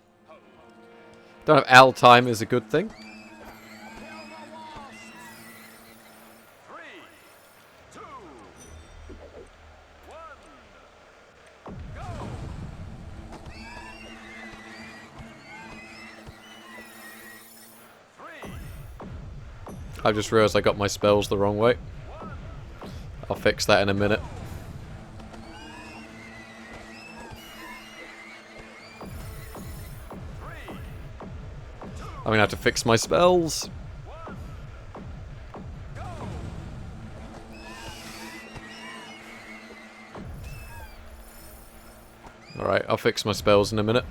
Don't have L time is a good thing. 3, 2, 1, go! I just realised I got my spells the wrong way. I'll fix that in a minute. I'm gonna have to fix my spells. Alright, I'll fix my spells in a minute.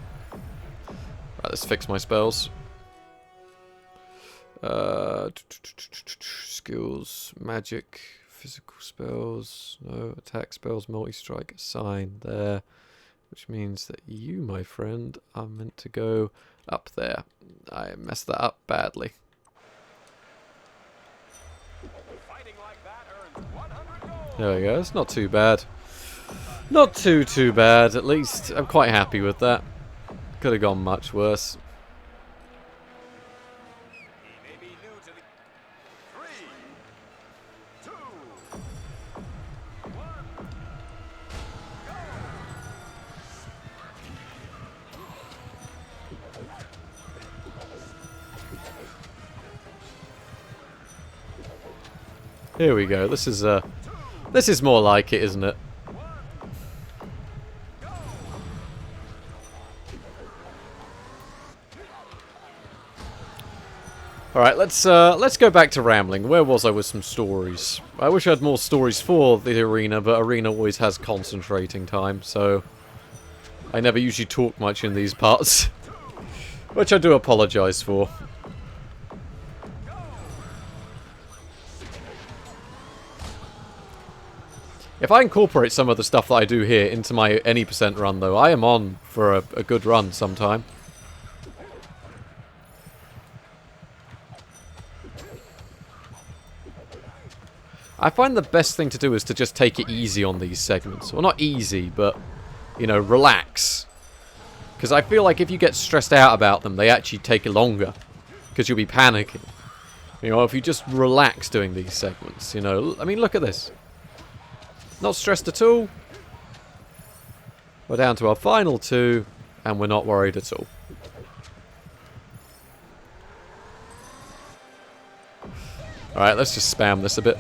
Right, let's fix my spells. Skills, magic, physical spells, no, attack spells, multi-strike, assign there. Which means that you, my friend, are meant to go up there. I messed that up badly. There we go, it's not too bad. Not too bad, at least. I'm quite happy with that. Could have gone much worse. Here we go. This is more like it, isn't it? Alright, let's go back to rambling. Where was I with some stories? I wish I had more stories for the arena, but arena always has concentrating time, so I never usually talk much in these parts. Which I do apologise for. If I incorporate some of the stuff that I do here into my any percent run, though, I am on for a good run sometime. I find the best thing to do is to just take it easy on these segments. Well, not easy, but, you know, relax. Because I feel like if you get stressed out about them, they actually take longer. Because you'll be panicking. You know, if you just relax doing these segments, you know. I mean, look at this. Not stressed at all. We're down to our final 2, and we're not worried at all. Alright, let's just spam this a bit.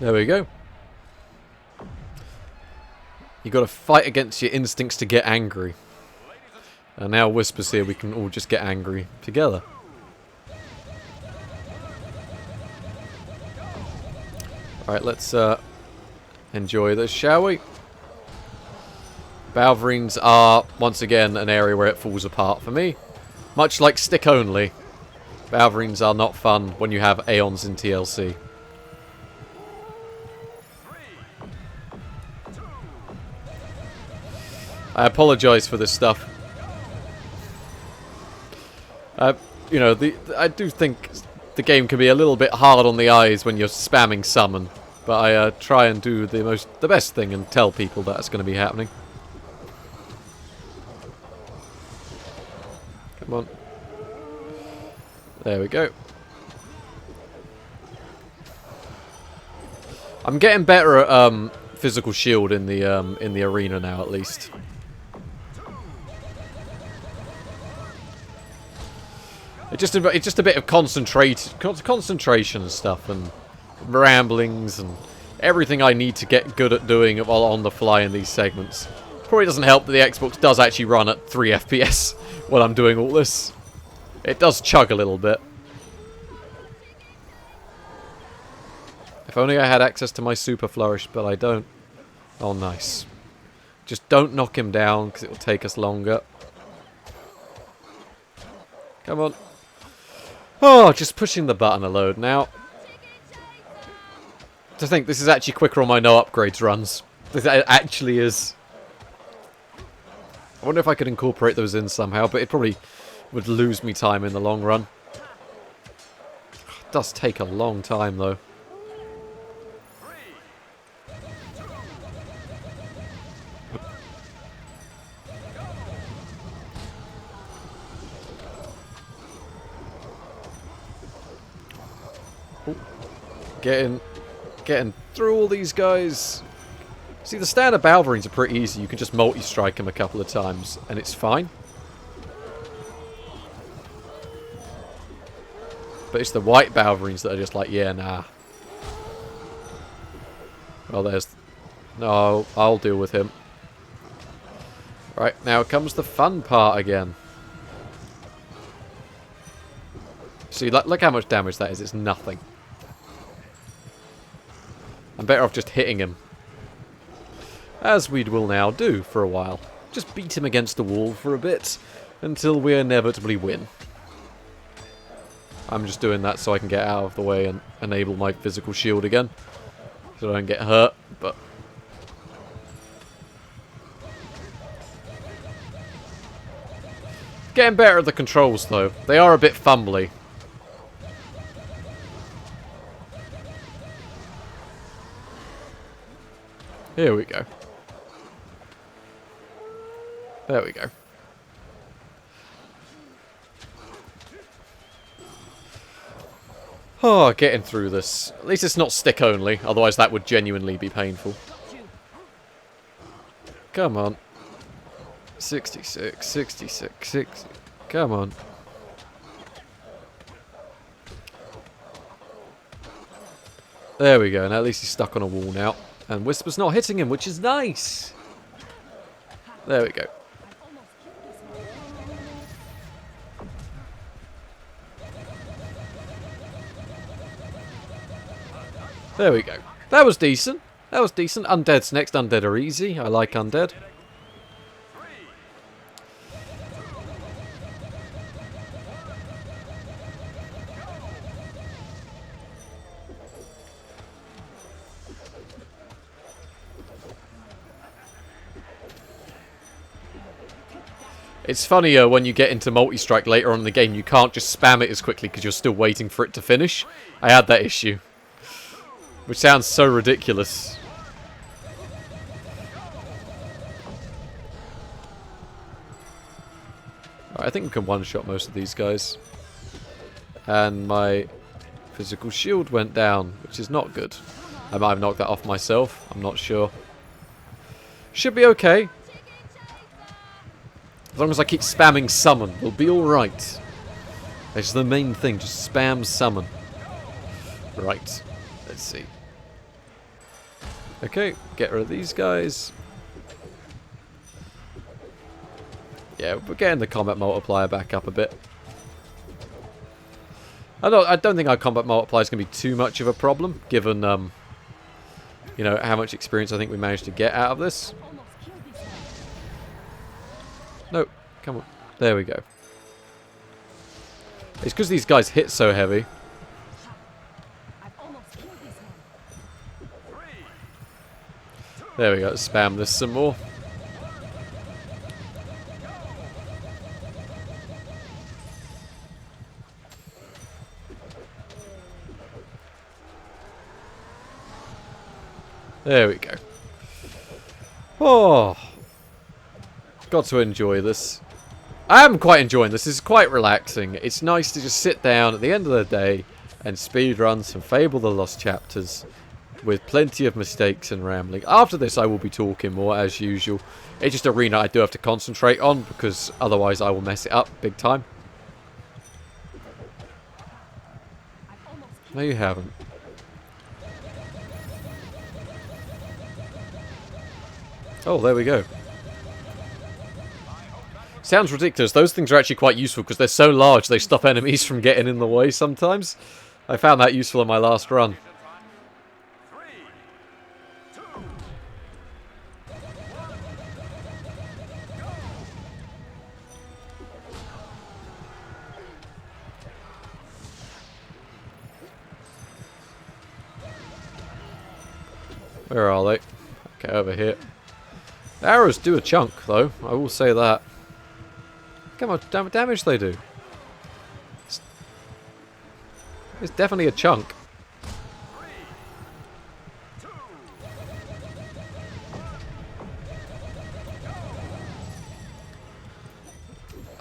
There we go. You got to fight against your instincts to get angry. And now Whisper's here, we can all just get angry together. Alright, let's enjoy this, shall we? Balverines are, once again, an area where it falls apart for me. Much like Stick Only, Balverines are not fun when you have Aeons in TLC. I apologise for this stuff. You know, I do think the game can be a little bit hard on the eyes when you're spamming summon, but I try and do the best thing and tell people that's going to be happening. Come on. There we go. I'm getting better at physical shield in the arena now, at least. It's just a bit of concentration and stuff, and ramblings, and everything I need to get good at doing while on the fly in these segments. Probably doesn't help that the Xbox does actually run at 3 FPS while I'm doing all this. It does chug a little bit. If only I had access to my Super Flourish, but I don't. Oh, nice. Just don't knock him down, because it will take us longer. Come on. Oh, just pushing the button a load now. To think this is actually quicker on my no upgrades runs. This actually is. I wonder if I could incorporate those in somehow, but it probably would lose me time in the long run. It does take a long time, though. Getting through all these guys. See, the standard Balverines are pretty easy. You can just multi-strike them a couple of times, and it's fine. But it's the white Balverines that are just like, yeah, nah. Well, there's... No, I'll deal with him. Right, now comes the fun part again. See, look how much damage that is. It's nothing. I'm better off just hitting him. As we will now do for a while. Just beat him against the wall for a bit until we inevitably win. I'm just doing that so I can get out of the way and enable my physical shield again. So I don't get hurt, but... Getting better at the controls though. They are a bit fumbly. Here we go. There we go. Oh, getting through this. At least it's not stick only, otherwise that would genuinely be painful. Come on. 66, 66, 60. Come on. There we go, and at least he's stuck on a wall now. And Whisper's not hitting him, which is nice. There we go. There we go. That was decent. That was decent. Undead's next. Undead are easy. I like Undead. It's funnier when you get into multi-strike later on in the game, you can't just spam it as quickly because you're still waiting for it to finish. I had that issue. Which sounds so ridiculous. Right, I think we can one-shot most of these guys. And my physical shield went down, which is not good. I might have knocked that off myself, I'm not sure. Should be okay. As long as I keep spamming summon, we'll be alright. That's the main thing, just spam summon. Right, let's see. Okay, get rid of these guys. Yeah, we're getting the combat multiplier back up a bit. I don't think our combat multiplier is going to be too much of a problem, given, you know, how much experience I think we managed to get out of this. No, come on. There we go. It's because these guys hit so heavy. There we go. Let's spam this some more. There we go. Oh. Got to enjoy this. I am quite enjoying this. This is quite relaxing. It's nice to just sit down at the end of the day and speedrun some Fable the Lost Chapters with plenty of mistakes and rambling. After this I will be talking more as usual. It's just arena I do have to concentrate on because otherwise I will mess it up big time. No you haven't. Oh, there we go. Sounds ridiculous. Those things are actually quite useful because they're so large they stop enemies from getting in the way sometimes. I found that useful in my last run. Where are they? Okay, over here. The arrows do a chunk, though. I will say that. Look how much damage they do. It's definitely a chunk.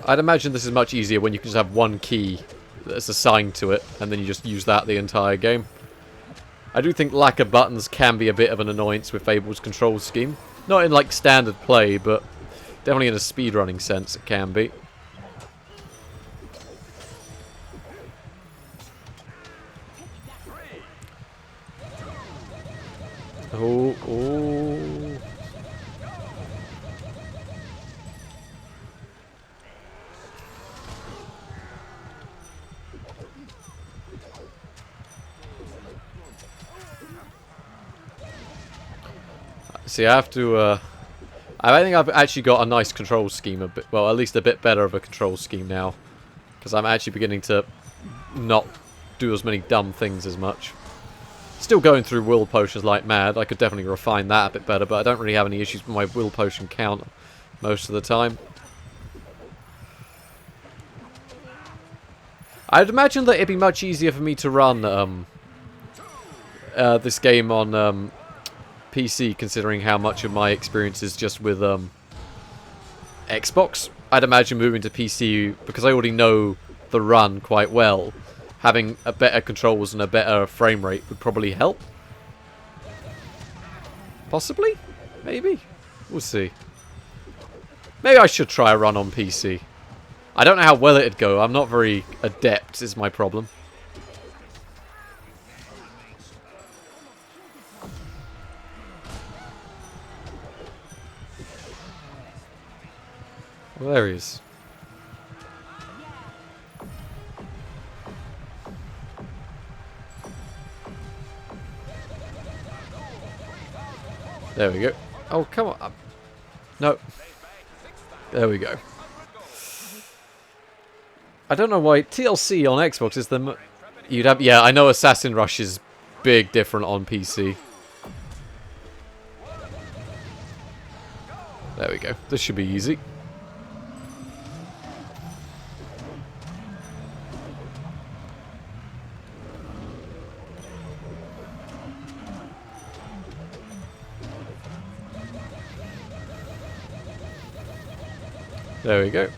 I'd imagine this is much easier when you can just have one key that's assigned to it, and then you just use that the entire game. I do think lack of buttons can be a bit of an annoyance with Fable's control scheme. Not in like standard play, but definitely in a speedrunning sense it can be. Oh, oh. See, I have to, I think I've actually got a nice control scheme, a bit, well, at least a bit better of a control scheme now. Because I'm actually beginning to not do as many dumb things as much. Still going through will potions like mad. I could definitely refine that a bit better, but I don't really have any issues with my will potion count most of the time. I'd imagine that it'd be much easier for me to run this game on PC, considering how much of my experience is just with Xbox. I'd imagine moving to PC, because I already know the run quite well, having a better controls and a better frame rate would probably help. Possibly? Maybe? We'll see. Maybe I should try a run on PC. I don't know how well it'd go. I'm not very adept, is my problem. Well, there he is. There we go. Oh, come on. No. There we go. I don't know why TLC on Xbox is the... You'd have... Yeah, I know Assassin Rush is big different on PC. There we go. This should be easy. There we go.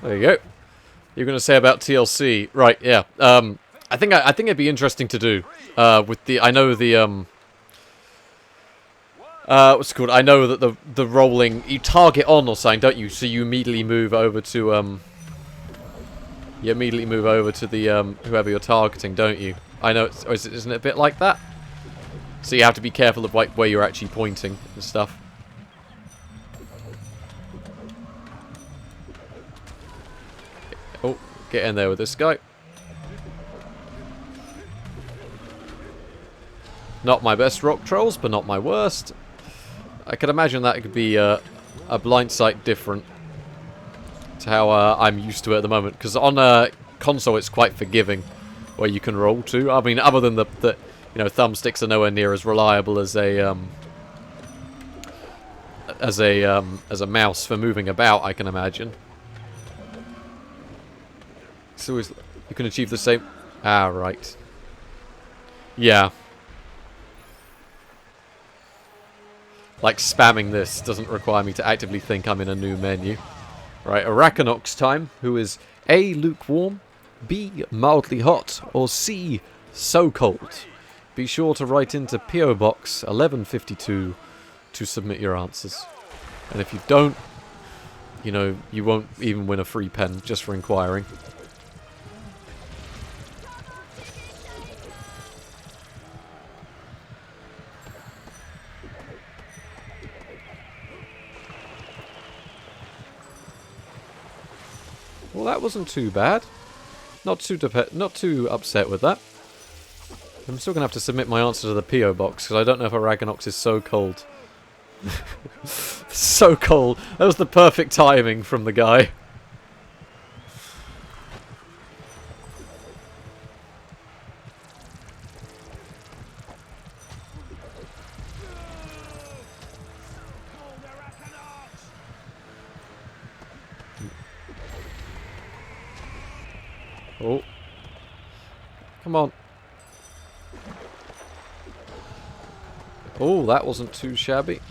There you go. You're going to say about TLC, right? Yeah. I think it'd be interesting to do with the. I know the what's it called? I know that the rolling you target on or something, don't you? So you immediately move over to You immediately move over to the whoever you're targeting, don't you? I know, isn't it a bit like that? So you have to be careful of like where you're actually pointing and stuff. Oh, get in there with this guy. Not my best rock trolls, but not my worst. I can imagine that could be a blind sight different to how I'm used to it at the moment. Because on console, it's quite forgiving where you can roll to. I mean, other than the you know, thumbsticks are nowhere near as reliable as a mouse for moving about, I can imagine. So you can achieve the same. Ah, right. Yeah. Like spamming this doesn't require me to actively think I'm in a new menu. Right, Arachnox time, who is A, lukewarm, B, mildly hot, or C, so cold. Be sure to write into PO Box 1152 to submit your answers. And if you don't, you know, you won't even win a free pen just for inquiring. Well, that wasn't too bad. Not too upset with that. I'm still going to have to submit my answer to the PO box, because I don't know if Arachnox is so cold. So cold. That was the perfect timing from the guy. Oh. Come on. Oh, that wasn't too shabby.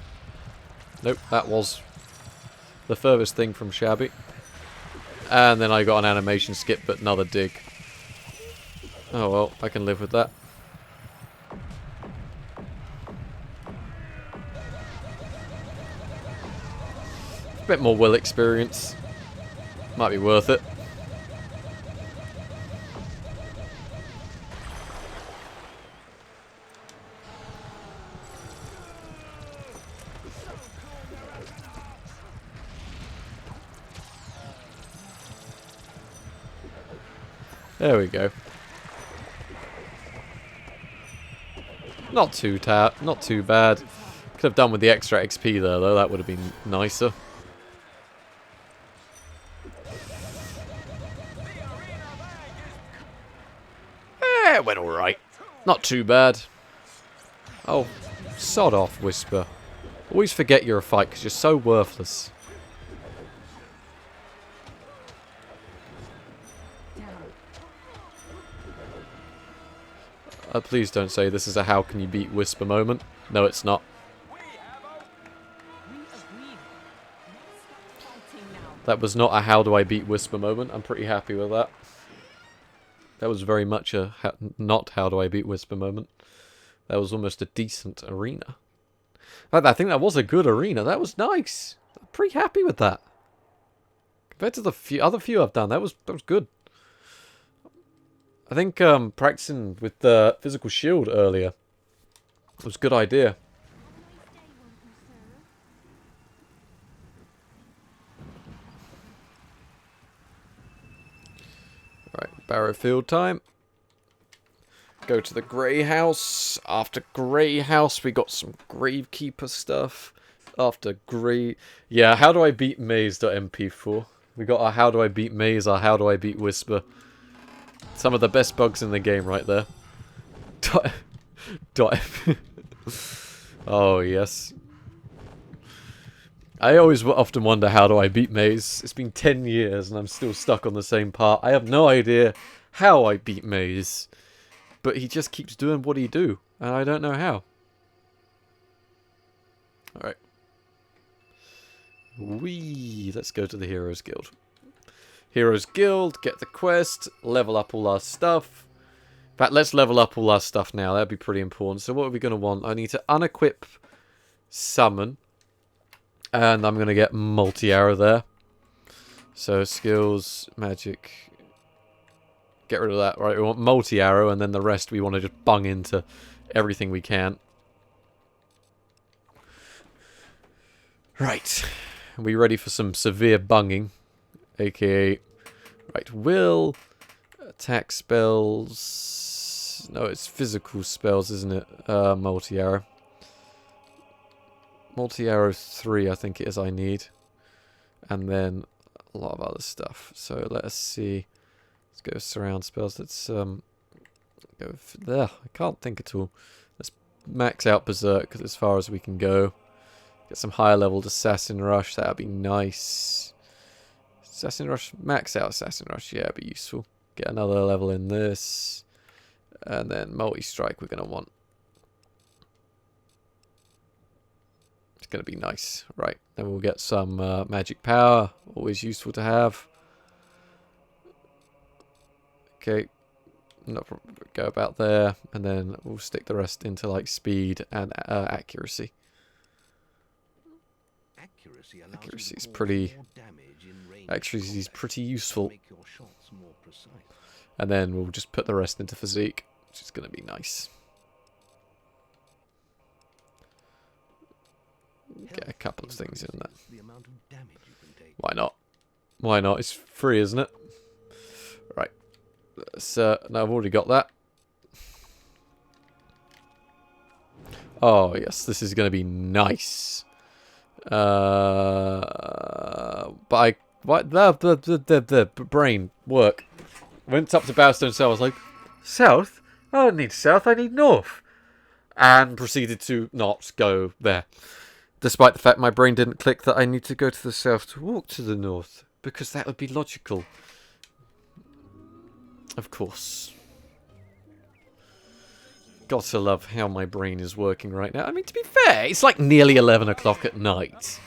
Nope, that was the furthest thing from shabby. And then I got an animation skip, but another dig. Oh well, I can live with that. A bit more will experience. Might be worth it. There we go. Not too bad. Could have done with the extra XP there, though. That would have been nicer. It went alright. Not too bad. Oh, sod off, Whisper. Always forget you're a fight because you're so worthless. Please don't say this is a how can you beat Whisper moment. No, it's not. That was not a how do I beat Whisper moment. I'm pretty happy with that. That was very much a not how do I beat Whisper moment. That was almost a decent arena. I think that was a good arena. That was nice. I'm pretty happy with that. Compared to the other few I've done, that was good. I think practicing with the physical shield earlier was a good idea. Right, barrow field time. Go to the Grey House. After Grey House, we got some Gravekeeper stuff. After Grey... Yeah, how do I beat maze.mp4? We got our how do I beat maze, our how do I beat whisper. Some of the best bugs in the game right there. Oh, yes. I always often wonder how do I beat maze. It's been 10 years and I'm still stuck on the same part. I have no idea how I beat maze. But he just keeps doing what he do, and I don't know how. Alright. Let's go to the Heroes Guild. Heroes Guild, get the quest, level up all our stuff. In fact, let's level up all our stuff now. That'd be pretty important. So what are we going to want? I need to unequip Summon. And I'm going to get multi-arrow there. So skills, magic... Get rid of that. Right, we want multi-arrow, and then the rest we want to just bung into everything we can. Right. Are we ready for some severe bunging? AKA... Right, will... Attack spells... No, it's physical spells, isn't it? Multi-arrow. Multi-arrow 3, I think it is I need. And then a lot of other stuff. So let us see... Let's go surround spells. Let's go for there. I can't think at all. Let's max out Berserk as far as we can go. Get some higher leveled Assassin Rush. That'd be nice. Assassin Rush. Max out Assassin Rush. Yeah, it'd be useful. Get another level in this. And then multi-strike we're going to want. It's going to be nice. Right. Then we'll get some magic power. Always useful to have. Okay, go about there, and then we'll stick the rest into like speed and accuracy. Accuracy is pretty useful. And then we'll just put the rest into physique, which is going to be nice. Get a couple of things in that. Why not? Why not? It's free, isn't it? Right. So, no, I've already got that. Oh, yes, this is going to be nice. But the brain work. Went up to Bowstone South. I was like, south? I don't need south, I need north. And proceeded to not go there. Despite the fact my brain didn't click that I need to go to the south to walk to the north. Because that would be logical. Of course. Got to love how my brain is working right now. I mean, to be fair, it's like nearly 11 o'clock at night.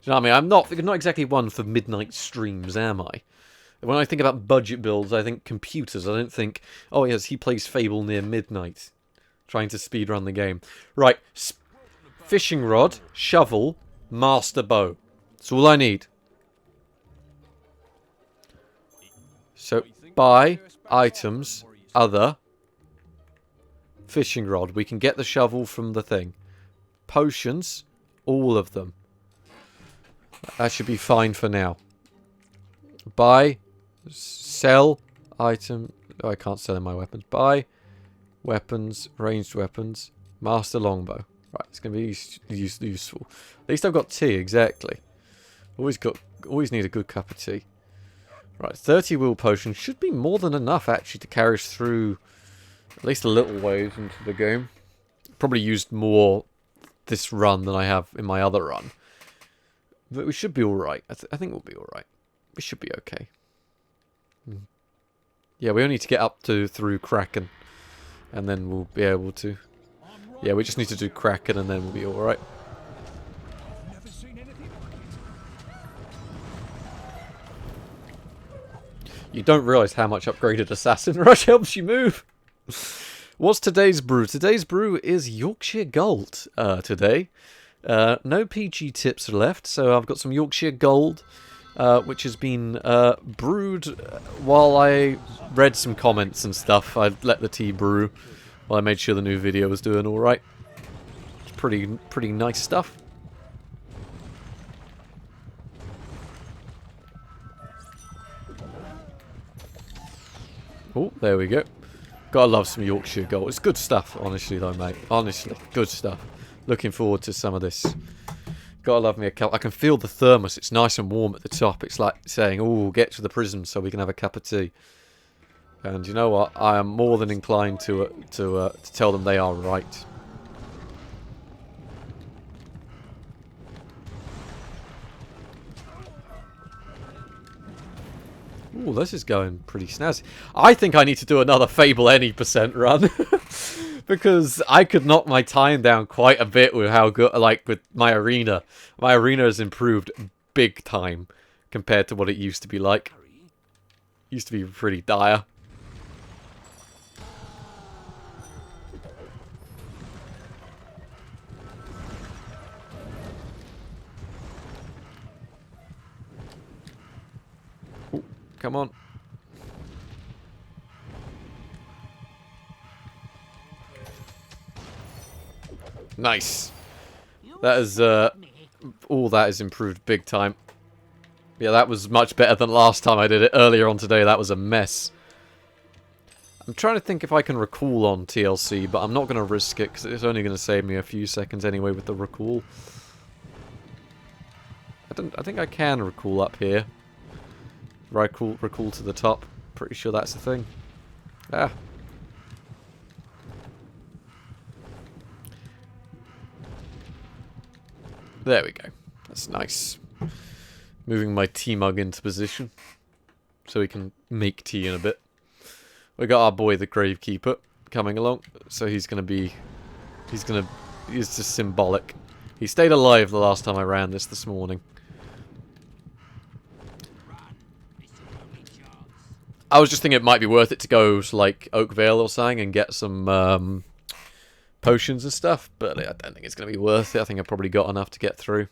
Do you know what I mean? I'm not exactly one for midnight streams, am I? When I think about budget builds, I think computers. I don't think, oh yes, he plays Fable near midnight. Trying to speedrun the game. Right. Fishing rod, shovel, master bow. That's all I need. So, buy items, other, fishing rod. We can get the shovel from the thing. Potions, all of them. That should be fine for now. Buy, sell, item. Oh, I can't sell in my weapons. Buy, weapons, ranged weapons, master longbow. Right, it's going to be useful. At least I've got tea, exactly. Always need a good cup of tea. Right, 30 will potion should be more than enough, actually, to carry us through at least a little ways into the game. Probably used more this run than I have in my other run. But we should be alright. I think we'll be alright. We should be okay. Yeah, we only need to get up to through Kraken. And then we'll be able to... Yeah, we just need to do Kraken and then we'll be alright. You don't realise how much upgraded Assassin Rush helps you move. What's today's brew? Today's brew is Yorkshire Gold today. No PG tips left, so I've got some Yorkshire Gold which has been brewed while I read some comments and stuff. I let the tea brew while I made sure the new video was doing alright. It's pretty nice stuff. Oh, there we go. Gotta love some Yorkshire Gold. It's good stuff, honestly, though, mate. Honestly, good stuff. Looking forward to some of this. Gotta love me a cup. I can feel the thermos. It's nice and warm at the top. It's like saying, "Oh, get to the prism so we can have a cup of tea." And you know what? I am more than inclined to tell them they are right. Ooh, this is going pretty snazzy. I think I need to do another Fable any % run. Because I could knock my time down quite a bit with how good, like, with my arena. My arena has improved big time compared to what it used to be like. Used to be pretty dire. Ooh, come on. Nice. That is, all that is improved big time. Yeah, that was much better than last time I did it. Earlier on today, that was a mess. I'm trying to think if I can recall on TLC, but I'm not going to risk it, because it's only going to save me a few seconds anyway with the recall. I think I can recall up here. Recall to the top. Pretty sure that's the thing. Ah. There we go. That's nice. Moving my tea mug into position so we can make tea in a bit. We got our boy the Gravekeeper coming along, so he's just symbolic. He stayed alive the last time I ran this morning. I was just thinking it might be worth it to go to like Oakvale or something and get some potions and stuff, but I don't think it's going to be worth it. I think I've probably got enough to get through.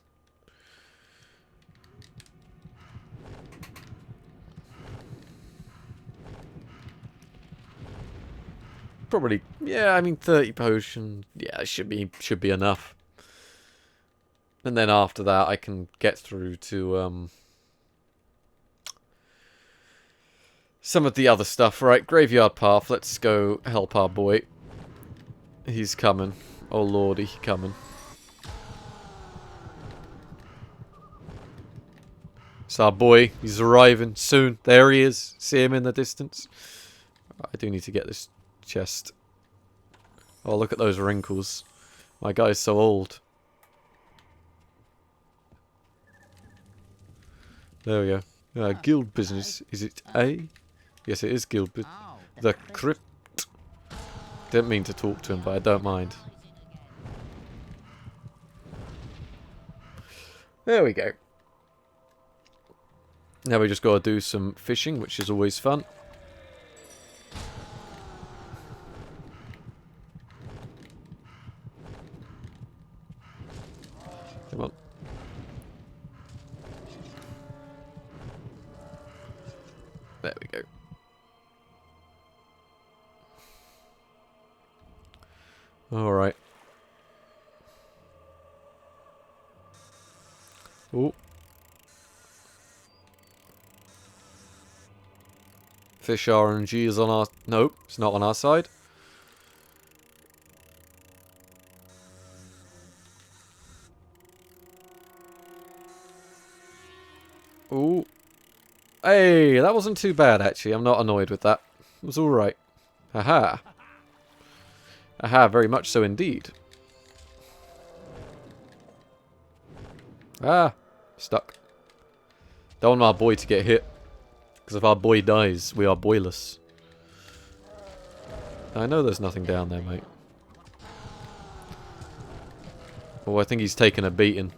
Probably, yeah, I mean 30 potion, yeah, it should be enough. And then after that I can get through to some of the other stuff. Right, Graveyard Path, let's go help our boy. He's coming. Oh lordy, he's coming. It's our boy. He's arriving soon. There he is. See him in the distance. I do need to get this chest. Oh, look at those wrinkles. My guy's so old. There we go. Guild business. Is it A? Yes, it is guild business. The crypt. Didn't mean to talk to him, but I don't mind. There we go. Now we just got to do some fishing, which is always fun. Come on. There we go. Alright. Oh. Fish RNG is on our... Nope, it's not on our side. Ooh. Hey, that wasn't too bad, actually. I'm not annoyed with that. It was alright. Haha. Aha, very much so indeed. Ah, stuck. Don't want our boy to get hit. Because if our boy dies, we are boyless. I know there's nothing down there, mate. Oh, I think he's taken a beating.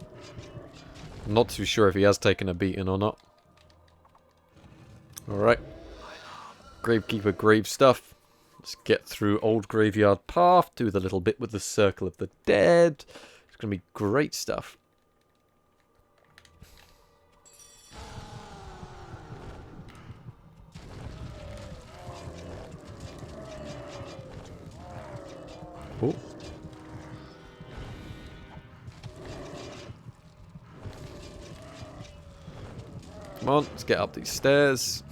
I'm not too sure if he has taken a beating or not. Alright. Gravekeeper grave stuff. Let's get through Old Graveyard Path. Do the little bit with the Circle of the Dead. It's going to be great stuff. Oh. Come on, let's get up these stairs.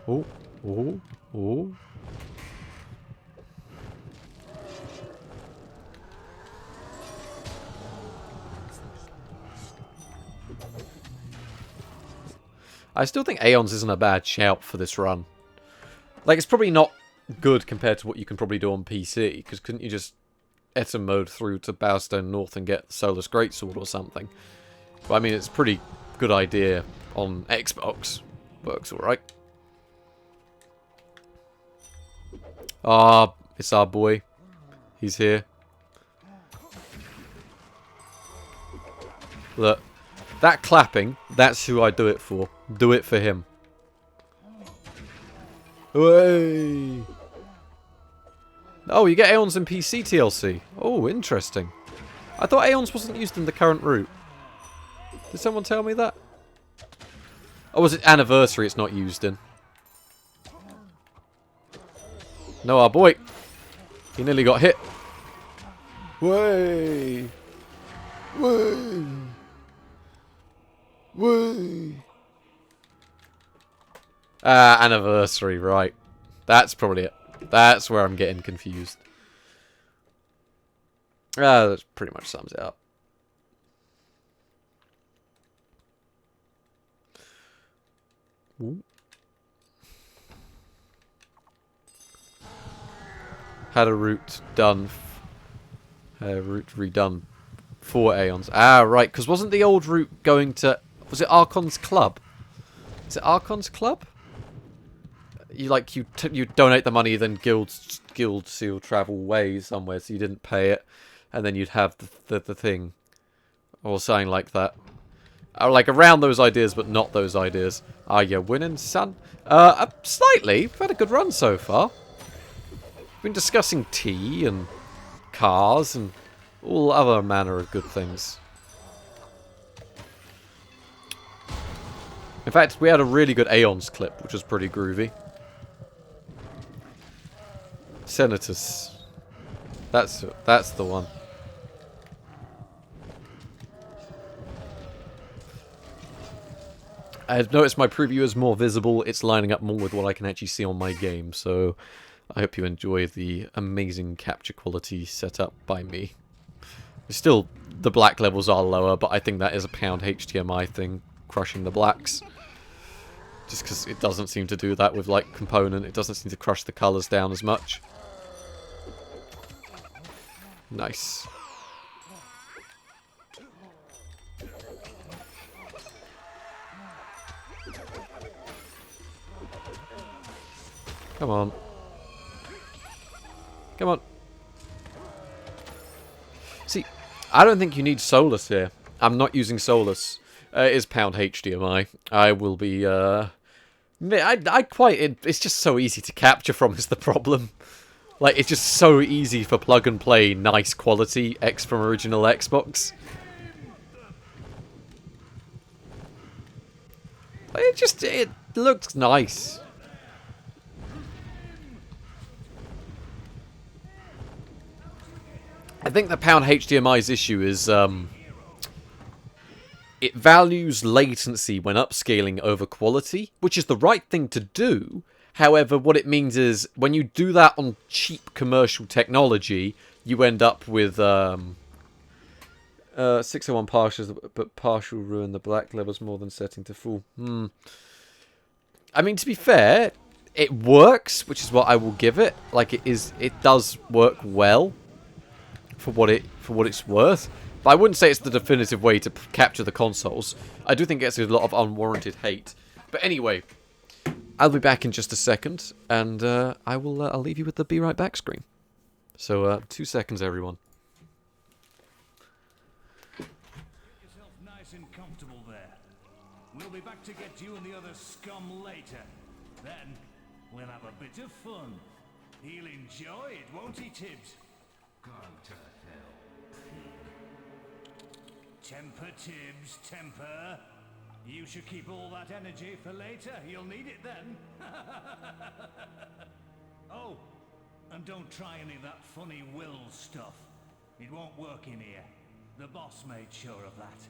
Oh, oh, oh. I still think Aeons isn't a bad shout for this run. Like, it's probably not good compared to what you can probably do on PC, because couldn't you just Eton mode through to Bowstone North and get the Solus Greatsword or something? But I mean, it's a pretty good idea on Xbox. Works alright. Ah, it's our boy. He's here. Look. That clapping, that's who I do it for. Do it for him. Hey. Oh, you get Aeons in PC TLC. Oh, interesting. I thought Aeons wasn't used in the current route. Did someone tell me that? Oh, was it Anniversary it's not used in? No, our boy. He nearly got hit. Way. Way. Way. Ah, Anniversary, right. That's probably it. That's where I'm getting confused. Ah, that pretty much sums it up. Ooh. Had a route done. Route redone for Aeons. Ah, right. Because wasn't the old route going to... Was it Archon's Club? Is it Archon's Club? You donate the money, then guild seal travel way somewhere, so you didn't pay it, and then you'd have the thing, or something like that. Like around those ideas, but not those ideas. Are you winning, son? Slightly. We've had a good run so far. We've been discussing tea and cars and all other manner of good things. In fact, we had a really good Aeons clip, which was pretty groovy. Senators. That's the one. I've noticed my preview is more visible. It's lining up more with what I can actually see on my game, so I hope you enjoy the amazing capture quality set up by me. Still, the black levels are lower, but I think that is a pound HDMI thing, crushing the blacks. Just because it doesn't seem to do that with, like, component. It doesn't seem to crush the colours down as much. Nice. Come on. Come on. See, I don't think you need Solus here. I'm not using Solus. It is pound HDMI. I will be, it's just so easy to capture from is the problem. Like, it's just so easy for plug and play, nice quality, X from original Xbox. It looks nice. I think the pound HDMI's issue is, it values latency when upscaling over quality, which is the right thing to do. However, what it means is, when you do that on cheap commercial technology, you end up with 601 partials, but partial ruin the black levels more than setting to full. I mean, to be fair, it works, which is what I will give it. Like, it does work well for what it's worth. But I wouldn't say it's the definitive way to capture the consoles. I do think it gets a lot of unwarranted hate. But anyway, I'll be back in just a second, and I'll leave you with the Be Right Back screen. So, 2 seconds, everyone. Get yourself nice and comfortable there. We'll be back to get you and the other scum later. Then, we'll have a bit of fun. He'll enjoy it, won't he, Tibbs? Go to hell. Temper, Tibbs, temper. You should keep all that energy for later. You'll need it then. Oh, And don't try any of that funny will stuff. It won't work in here. The boss made sure of that.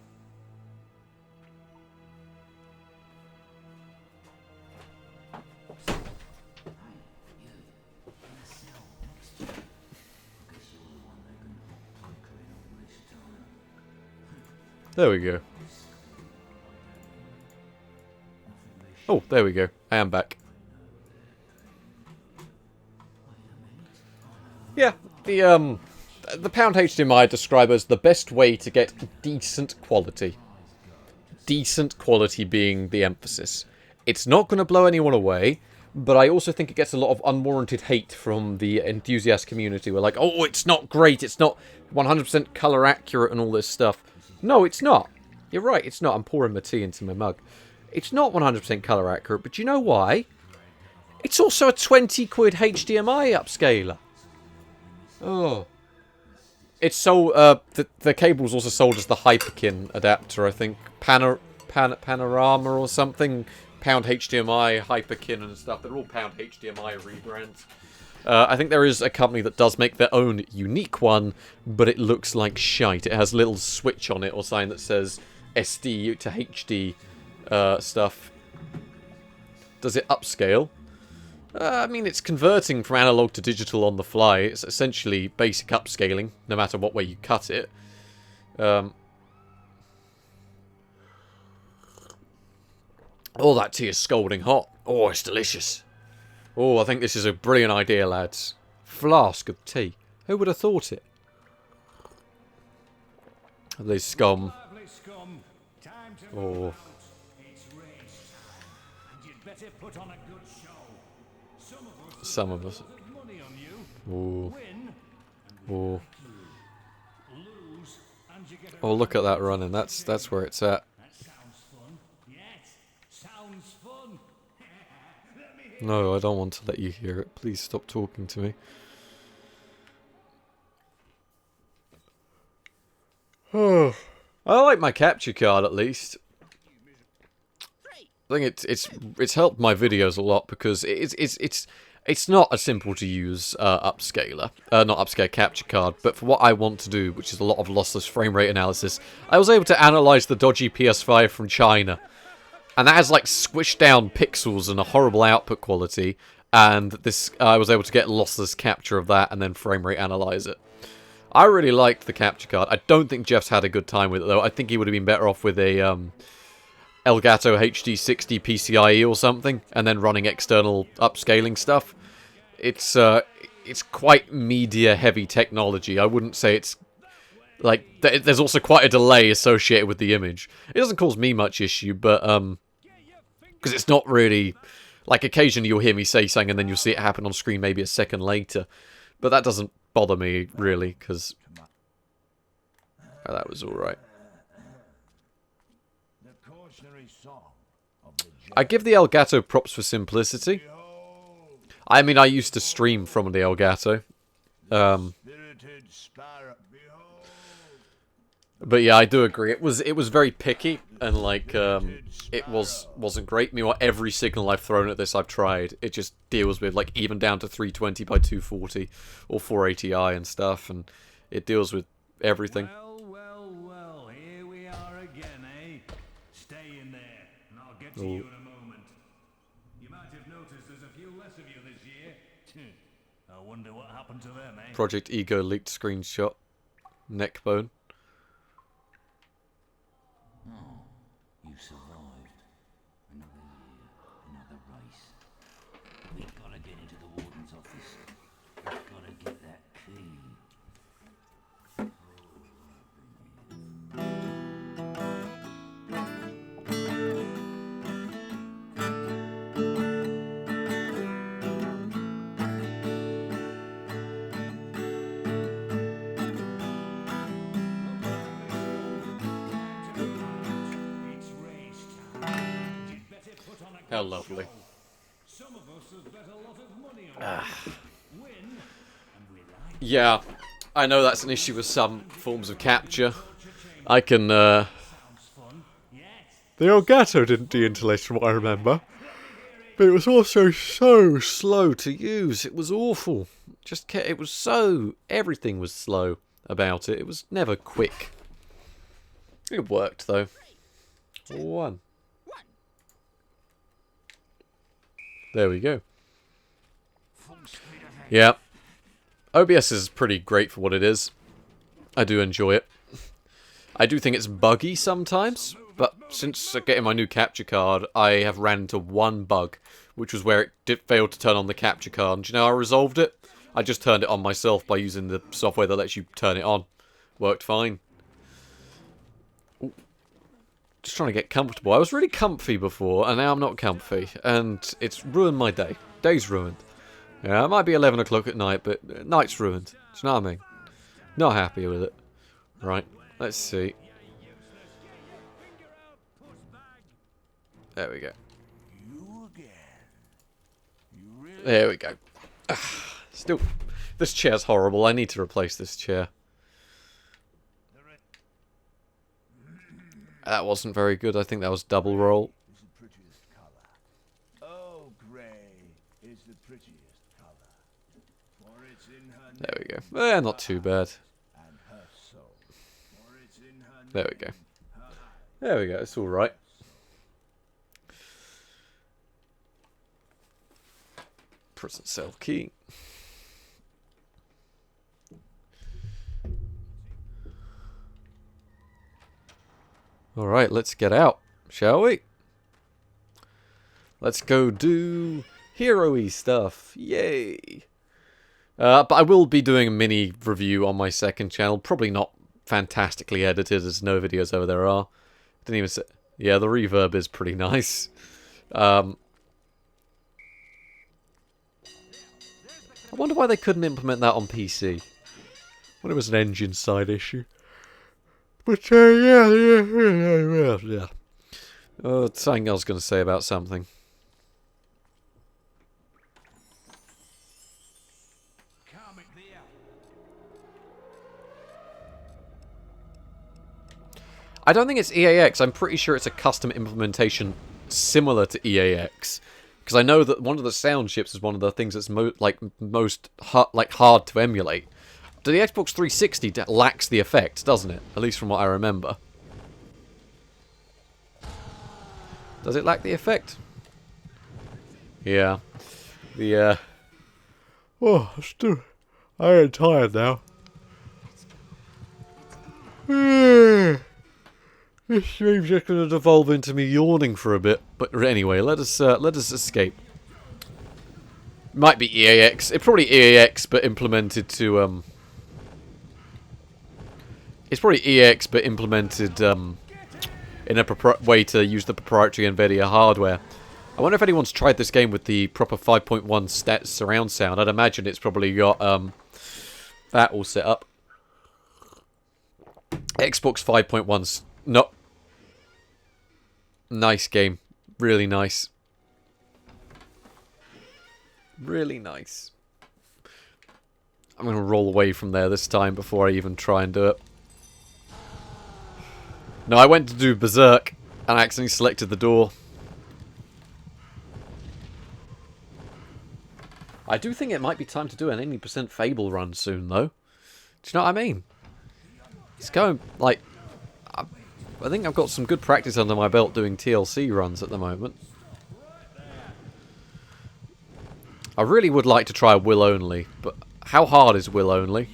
There we go. Oh, there we go. I am back. Yeah, the pound HDMI I describe as the best way to get decent quality. Decent quality being the emphasis. It's not going to blow anyone away, but I also think it gets a lot of unwarranted hate from the enthusiast community. We're like, oh, it's not great, it's not 100% colour accurate and all this stuff. No, it's not. You're right, it's not. I'm pouring my tea into my mug. It's not 100% colour accurate, but you know why? It's also a 20 quid HDMI upscaler. Oh. It's sold, the cable's also sold as the Hyperkin adapter, I think. Panorama or something. Pound HDMI, Hyperkin and stuff. They're all Pound HDMI rebrands. I think there is a company that does make their own unique one, but it looks like shite. It has a little switch on it or sign that says SD to HD stuff. Does it upscale? I mean, it's converting from analog to digital on the fly. It's essentially basic upscaling, no matter what way you cut it. Oh, that tea is scalding hot. Oh, it's delicious. Oh, I think this is a brilliant idea, lads. Flask of tea. Who would have thought it? They scum. Oh. Some of us. Oh. Oh. Oh, look at that running. That's where it's at. No, I don't want to let you hear it. Please stop talking to me. Oh, I like my capture card at least. I think it's helped my videos a lot because it's not a simple to use upscaler, not upscale capture card, but for what I want to do, which is a lot of lossless frame rate analysis, I was able to analyze the dodgy PS5 from China. And that has like squished down pixels and a horrible output quality, and this I was able to get lossless capture of that and then frame rate analyze it. I really liked the capture card. I don't think Jeff's had a good time with it though. I think he would have been better off with a Elgato HD60 PCIe or something, and then running external upscaling stuff. It's quite media heavy technology. I wouldn't say it's like there's also quite a delay associated with the image. It doesn't cause me much issue, but because it's not really like occasionally you'll hear me say something and then you'll see it happen on screen maybe a second later, but that doesn't bother me really because that was all right. I give the Elgato props for simplicity. I mean, I used to stream from the Elgato. But yeah, I do agree. It was very picky and like it wasn't great. Meanwhile, every signal I've thrown at this, I've tried. It just deals with like even down to 320 by 240 or 480i and stuff, and it deals with everything. Well, here we are again, eh? Stay in there, and I'll get to you in a moment. You might have noticed there's a few less of you this year. I wonder what happened to them, eh? Project Ego leaked screenshot. Neckbone. Oh, you survived. Another year, another race. We've got to get into the warden's office. We've got to get that key. How lovely. Yeah, I know that's an issue with some forms of capture. I can, The Elgato didn't de-interlace from what I remember. But it was also so slow to use. It was awful. It was so... Everything was slow about it. It was never quick. It worked, though. 1. There we go. Yeah. OBS is pretty great for what it is. I do enjoy it. I do think it's buggy sometimes, but since getting my new capture card, I have ran into one bug, which was where it did fail to turn on the capture card. And do you know how I resolved it? I just turned it on myself by using the software that lets you turn it on. Worked fine. Ooh. Just trying to get comfortable. I was really comfy before, and now I'm not comfy. And it's ruined my day. Day's ruined. Yeah, it might be 11 o'clock at night, but night's ruined. Do you know what I mean? Not happy with it. Right, let's see. There we go. There we go. Still, this chair's horrible. I need to replace this chair. That wasn't very good. I think that was double roll. There we go. Eh, not too bad. There we go. There we go. It's all right. Prison cell key. All right, let's get out, shall we? Let's go do hero-y stuff. Yay! But I will be doing a mini review on my second channel. Probably not fantastically edited, as no videos over there are. Didn't even say... Yeah, the reverb is pretty nice. I wonder why they couldn't implement that on PC. Well, it was an engine side issue. But, yeah. Something I was going to say about something. I don't think it's EAX. I'm pretty sure it's a custom implementation similar to EAX. Because I know that one of the sound chips is one of the things that's most hard to emulate. The Xbox 360 lacks the effect, doesn't it? At least from what I remember. Does it lack the effect? Yeah. Oh, I am tired now. This stream's just going to devolve into me yawning for a bit. But anyway, let us escape. Might be EAX. It's probably EAX, but implemented to It's probably EAX, but implemented in a way to use the proprietary NVIDIA hardware. I wonder if anyone's tried this game with the proper 5.1 surround sound. I'd imagine it's probably got that all set up. Xbox 5.1's no. Nice game. Really nice. Really nice. I'm going to roll away from there this time before I even try and do it. No, I went to do Berserk and I accidentally selected the door. I do think it might be time to do an 80% Fable run soon, though. Do you know what I mean? It's going, like... I think I've got some good practice under my belt doing TLC runs at the moment. I really would like to try Will Only, but how hard is Will Only?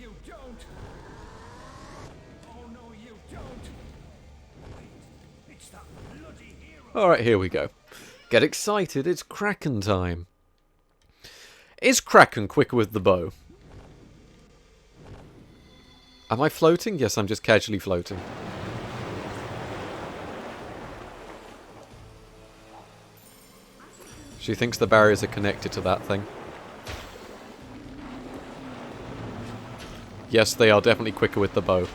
Alright, here we go. Get excited, it's Kraken time. Is Kraken quicker with the bow? Am I floating? Yes, I'm just casually floating. She thinks the barriers are connected to that thing. Yes, they are definitely quicker with the bow.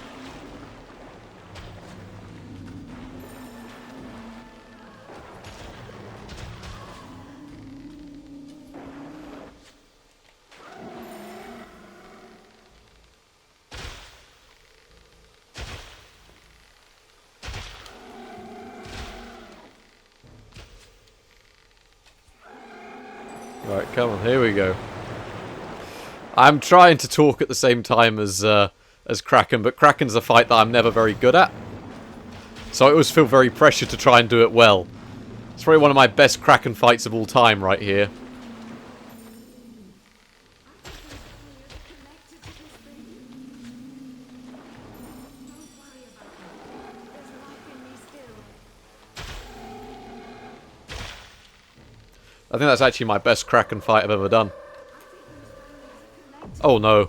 Right, come on, here we go. I'm trying to talk at the same time as Kraken, but Kraken's a fight that I'm never very good at. So I always feel very pressured to try and do it well. It's probably one of my best Kraken fights of all time right here. I think that's actually my best Kraken fight I've ever done. Oh no.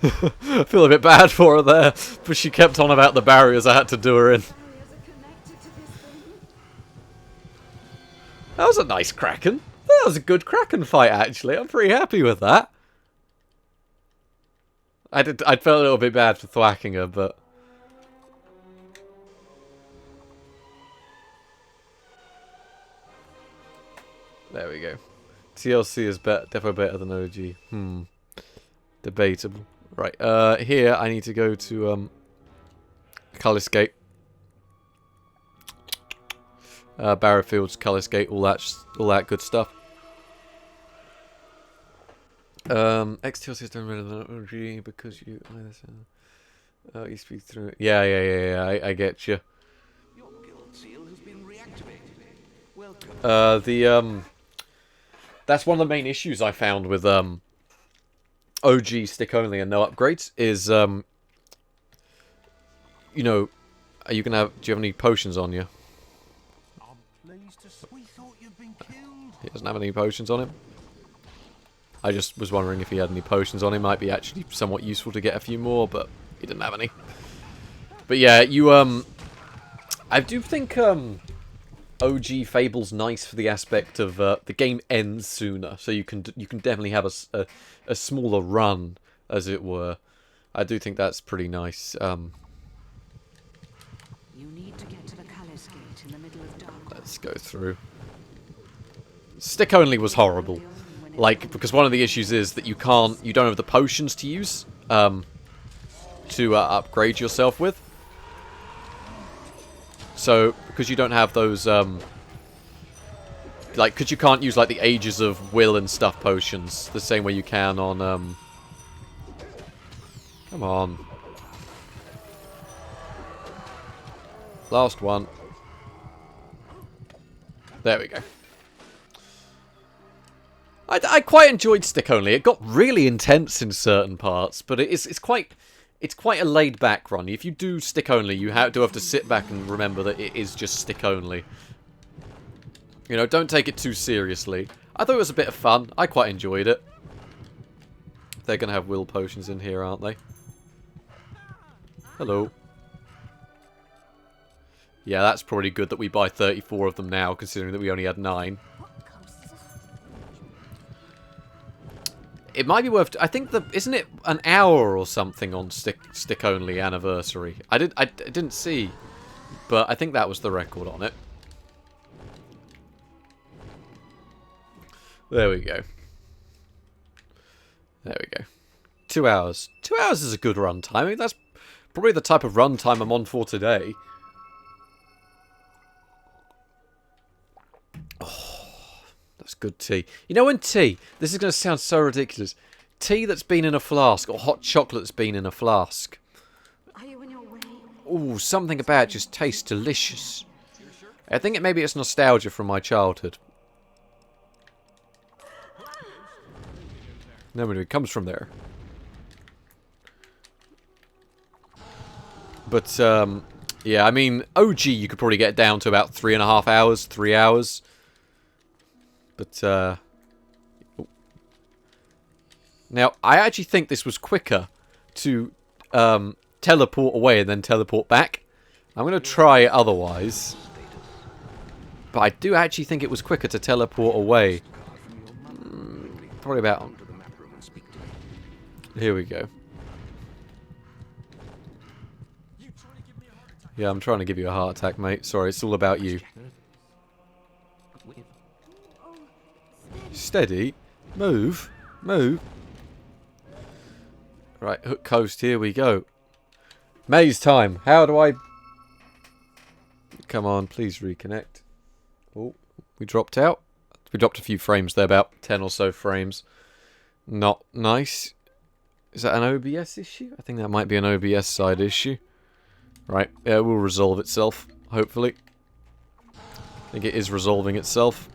I feel a bit bad for her there, but she kept on about the barriers I had to do her in. That was a nice Kraken. That was a good Kraken fight, actually. I'm pretty happy with that. I felt a little bit bad for thwacking her, but... There we go. TLC is definitely better than OG. Debatable. Right, here I need to go to Cullis Gate. Barrowfields, Cullis Gate, all that good stuff. XTLC is done better than OG because you you speak through it. Yeah, I get you. Your guild seal has been reactivated. Welcome. That's one of the main issues I found with OG stick only and no upgrades is you know, are you gonna have? Do you have any potions on you? We thought you'd been killed. He doesn't have any potions on him. I just was wondering if he had any potions on him. Might be actually somewhat useful to get a few more, but he didn't have any. But yeah, you I do think OG Fable's nice for the aspect of the game ends sooner, so you can definitely have a smaller run, as it were. I do think that's pretty nice. You need to get to the Cullis Gate in the middle of dark. Let's go through. Stick only was horrible, like because one of the issues is that you don't have the potions to use to upgrade yourself with. So, because you don't have those, like, because you can't use, like, the Ages of Will and stuff potions the same way you can on, come on. Last one. There we go. I quite enjoyed Stick Only. It got really intense in certain parts, but it's quite a laid-back run. If you do Stick Only, you do have to sit back and remember that it is just Stick Only. You know, don't take it too seriously. I thought it was a bit of fun. I quite enjoyed it. They're going to have will potions in here, aren't they? Hello. Yeah, that's probably good that we buy 34 of them now, considering that we only had 9. It might be worth... I think isn't it an hour or something on stick only anniversary? I didn't see, but I think that was the record on it. There we go. There we go. 2 hours. 2 hours is a good run time. I mean, that's probably the type of run time I'm on for today. That's good tea. You know when tea... This is going to sound so ridiculous. Tea that's been in a flask, or hot chocolate that's been in a flask. Are you in your way? Ooh, something about it just tastes delicious. I think maybe it's nostalgia from my childhood. No, it comes from there. But, yeah, I mean, OG you could probably get down to about 3.5 hours, 3 hours. But, now, I actually think this was quicker to teleport away and then teleport back. I'm going to try otherwise. But I do actually think it was quicker to teleport away. Probably about... Here we go. Yeah, I'm trying to give you a heart attack, mate. Sorry, it's all about you. Steady. Move. Move. Right, Hook Coast, here we go. Maze time. How do I... Come on, please reconnect. Oh, we dropped out. We dropped a few frames there, about 10 or so frames. Not nice. Is that an OBS issue? I think that might be an OBS side issue. Right, yeah, it will resolve itself, hopefully. I think it is resolving itself.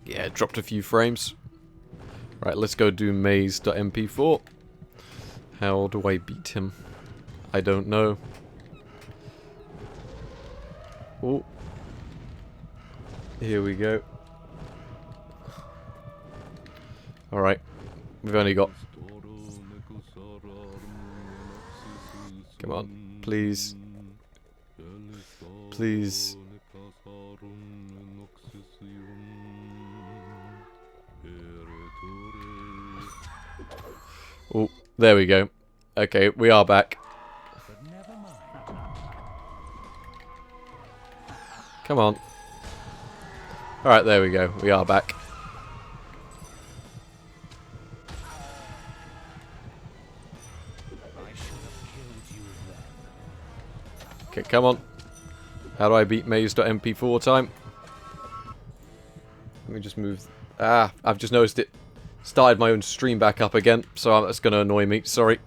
Yeah, it dropped a few frames. Right, let's go do maze.mp4. How do I beat him? I don't know. Oh. Here we go. Alright. We've only got... Come on. Please. Please. Oh, there we go. Okay, we are back. Come on. Alright, there we go. We are back. Okay, come on. How do I beat maze.mp4 time? Let me just move... Ah, I've just noticed it started my own stream back up again, so that's going to annoy me. Sorry.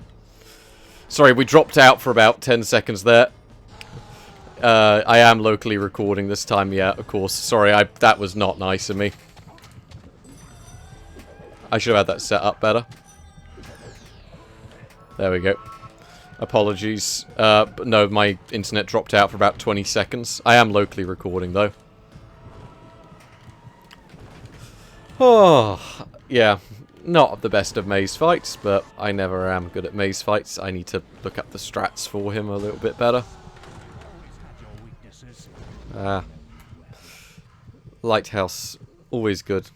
Sorry, we dropped out for about 10 seconds there. I am locally recording this time, yeah, of course. Sorry, that was not nice of me. I should have had that set up better. There we go. Apologies. But no, my internet dropped out for about 20 seconds. I am locally recording, though. Oh, yeah. Not the best of maze fights, but I never am good at maze fights. I need to look up the strats for him a little bit better. Lighthouse. Always good.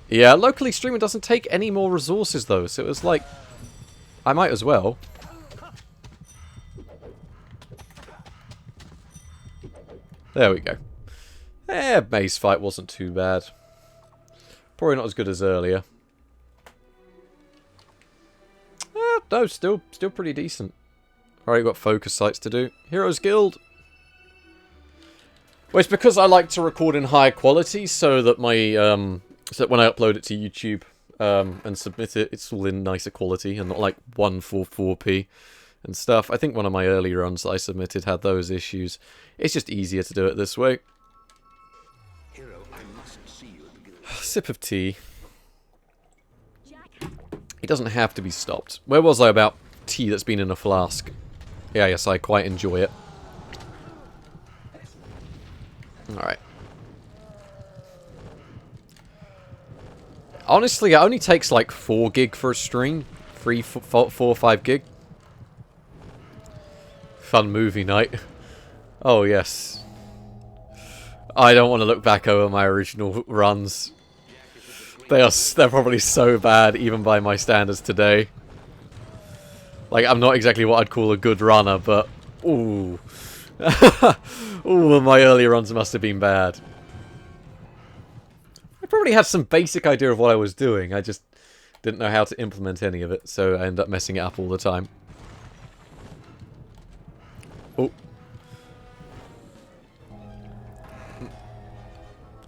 Yeah, locally streaming doesn't take any more resources, though, so it was like... I might as well. There we go. Maze fight wasn't too bad. Probably not as good as earlier. No, still pretty decent. Alright, got focus sites to do. Heroes Guild. Well, it's because I like to record in high quality, so that my so that when I upload it to YouTube and submit it, it's all in nicer quality and not like 144p and stuff. I think one of my early runs that I submitted had those issues. It's just easier to do it this way. Hero, I must see you at the guild. Sip of tea. It doesn't have to be stopped. Where was I about tea that's been in a flask? Yeah, yes, I quite enjoy it. Alright. Honestly, it only takes like 4 gig for a stream. 4 or 5 gig. Fun movie night. Oh, yes. I don't want to look back over my original runs. They're probably so bad, even by my standards today. Like, I'm not exactly what I'd call a good runner, but... Ooh. Ooh, my earlier runs must have been bad. I probably had some basic idea of what I was doing. I just didn't know how to implement any of it, so I ended up messing it up all the time. Oh.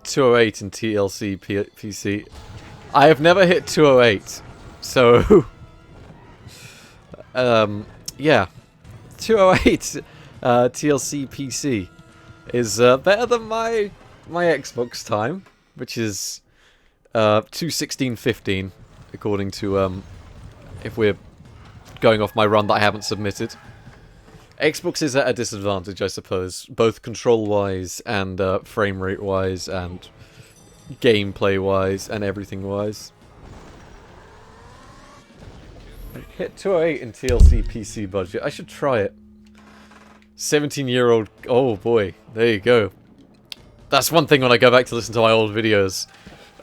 208 in TLC PC. I have never hit 208, so... yeah. 208 TLC PC is better than my Xbox time, which is 2:16:15, according to if we're going off my run that I haven't submitted. Xbox is at a disadvantage, I suppose, both control-wise and frame rate-wise and gameplay-wise and everything-wise. Hit 208 in TLC PC budget. I should try it. 17-year-old... Oh, boy. There you go. That's one thing when I go back to listen to my old videos.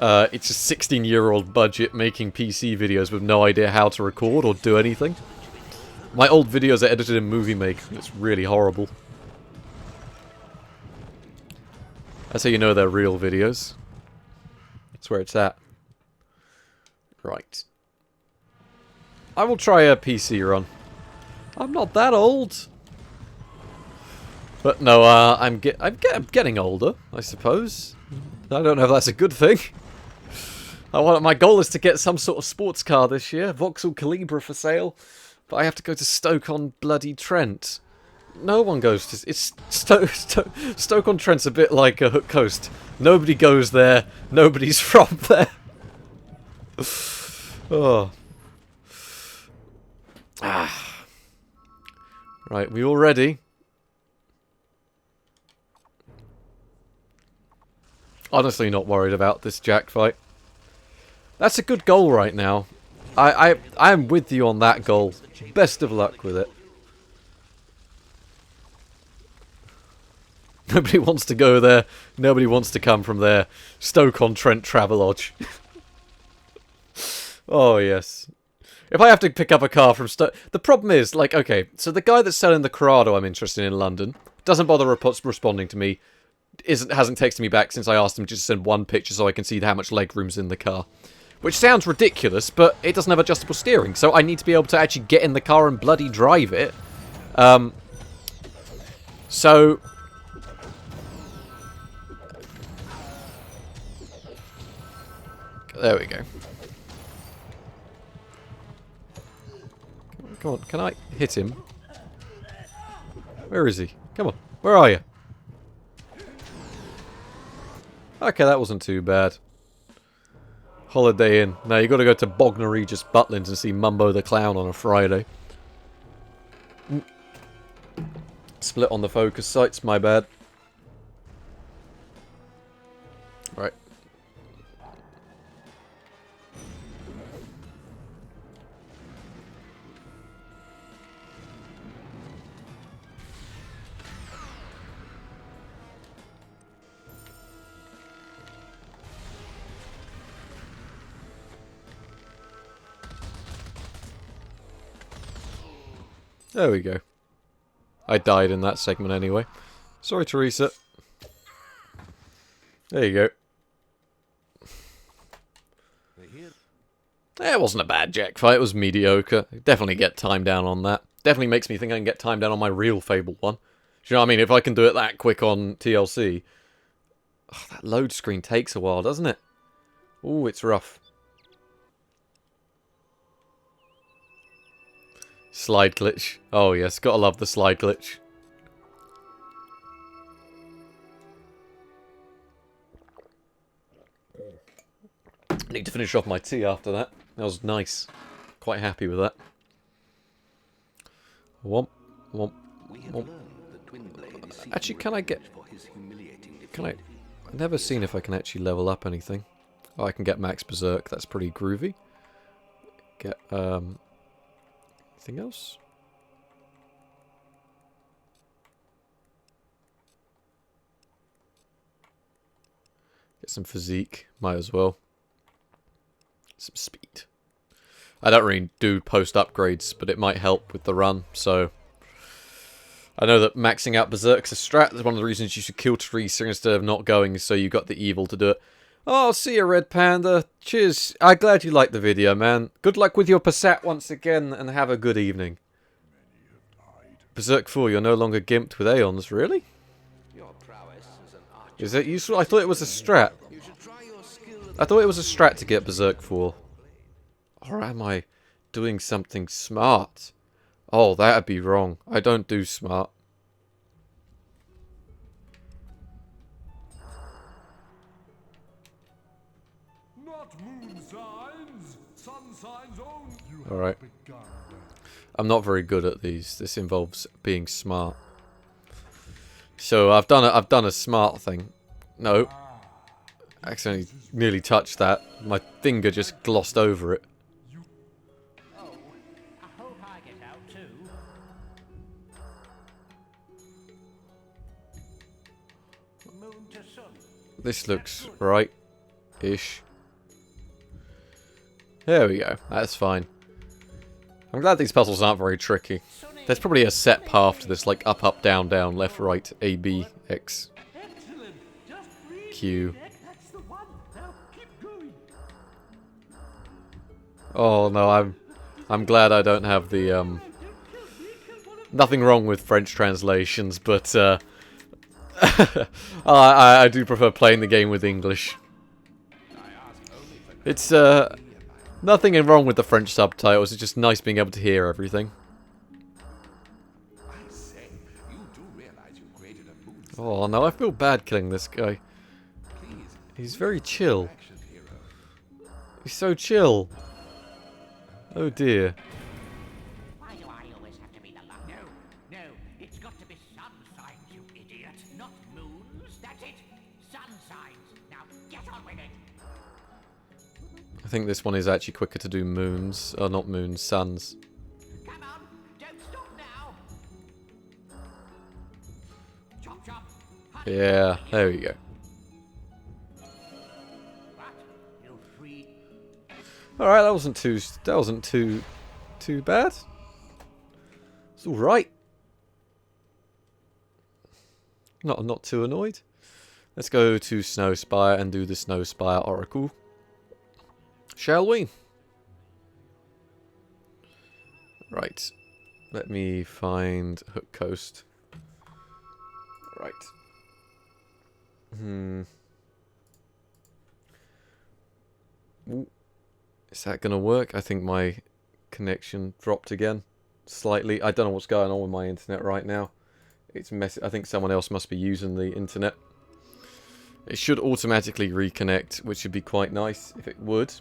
It's a 16-year-old budget making PC videos with no idea how to record or do anything. My old videos are edited in Movie Maker, and it's really horrible. That's how you know they're real videos. That's where it's at. Right. I will try a PC run. I'm not that old. But no, I'm getting older, I suppose. I don't know if that's a good thing. My goal is to get some sort of sports car this year. Vauxhall Calibra for sale. But I have to go to Stoke-on-bloody-Trent. No one goes to... It's Stoke-on-Trent's a bit like a Hook Coast. Nobody goes there. Nobody's from there. Oh. Ah. Right, we all ready? Honestly not worried about this Jack fight. That's a good goal right now. I am with you on that goal. Best of luck with it. Nobody wants to go there. Nobody wants to come from there. Stoke-on-Trent Travelodge. Oh, yes. If I have to pick up a car from Stoke... The problem is, like, okay, so the guy that's selling the Corrado I'm interested in London doesn't bother responding to me. Hasn't texted me back since I asked him just to send one picture so I can see how much legroom's in the car. Which sounds ridiculous, but it doesn't have adjustable steering, so I need to be able to actually get in the car and bloody drive it. So... There we go. Come on, can I hit him? Where is he? Come on, where are you? Okay, that wasn't too bad. Holiday Inn. Now you got to go to Bognor Regis Butlins and see Mumbo the Clown on a Friday. Split on the focus sites, my bad. Right. There we go. I died in that segment anyway. Sorry, Teresa. There you go. It wasn't a bad Jack fight. It was mediocre. Definitely get time down on that. Definitely makes me think I can get time down on my real Fable one. Do you know what I mean? If I can do it that quick on TLC. Oh, that load screen takes a while, doesn't it? Ooh, it's rough. Slide glitch. Oh yes, gotta love the slide glitch. Need to finish off my tea after that. That was nice. Quite happy with that. Womp, womp, womp. Actually, can I get... Can I... I've never seen if I can actually level up anything. Oh, I can get Max Berserk. That's pretty groovy. Get, anything else? Get some physique. Might as well. Some speed. I don't really do post upgrades, but it might help with the run, so... I know that maxing out Berserk's a strat. That's one of the reasons you should kill Teresa instead of not going, so you got the evil to do it. Oh, I'll see you, Red Panda. Cheers. I'm glad you liked the video, man. Good luck with your Passat once again, and have a good evening. Berserk 4, you're no longer gimped with Aeons, really? Is it useful? I thought it was a strat. I thought it was a strat to get Berserk 4. Or am I doing something smart? Oh, that'd be wrong. I don't do smart. Not moon signs, sun signs only. Alright. I'm not very good at these. This involves being smart. So I've done a smart thing. No. Accidentally nearly touched that. My finger just glossed over it. Oh, I hope I get out too. Moon to sun. This looks right-ish. There we go. That's fine. I'm glad these puzzles aren't very tricky. There's probably a set path to this, like up, up, down, down, left, right, A, B, X, Q. Oh no, I'm glad I don't have the Nothing wrong with French translations, but I do prefer playing the game with English. It's nothing wrong with the French subtitles. It's just nice being able to hear everything. Oh no, I feel bad killing this guy. He's very chill. He's so chill. Oh dear. Why do I always have to be the luck? No, it's got to be sun signs, you idiot, not moons. That's it, sun signs. Now get on with it. I think this one is actually quicker to do moons. Or not moons, suns. Come on, don't stop now. Chop chop. Yeah, there we go. What? You free? Alright, that wasn't too bad. It's alright. Not too annoyed. Let's go to Snow Spire and do the Snow Spire Oracle. Shall we? Right. Let me find Hook Coast. Right. Ooh. Is that going to work? I think my connection dropped again. Slightly. I don't know what's going on with my internet right now. It's messy. I think someone else must be using the internet. It should automatically reconnect, which would be quite nice if it would.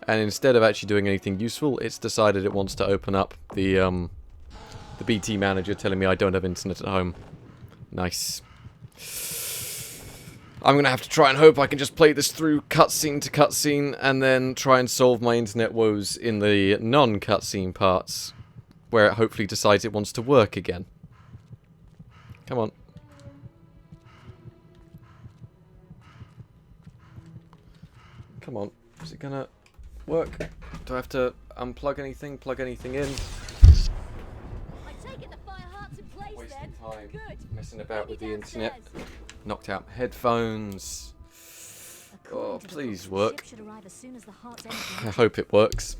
And instead of actually doing anything useful, it's decided it wants to open up the BT manager telling me I don't have internet at home. Nice. I'm going to have to try and hope I can just play this through cutscene to cutscene and then try and solve my internet woes in the non-cutscene parts, where it hopefully decides it wants to work again. Come on. Come on. Is it going to work? Do I have to unplug anything, plug anything in? I take it the fire heart's in place Wasting then. time Good. messing about with the internet. Downstairs. Knocked out my headphones. Oh, please work. Ship should arrive as soon as the heart's I hope it works.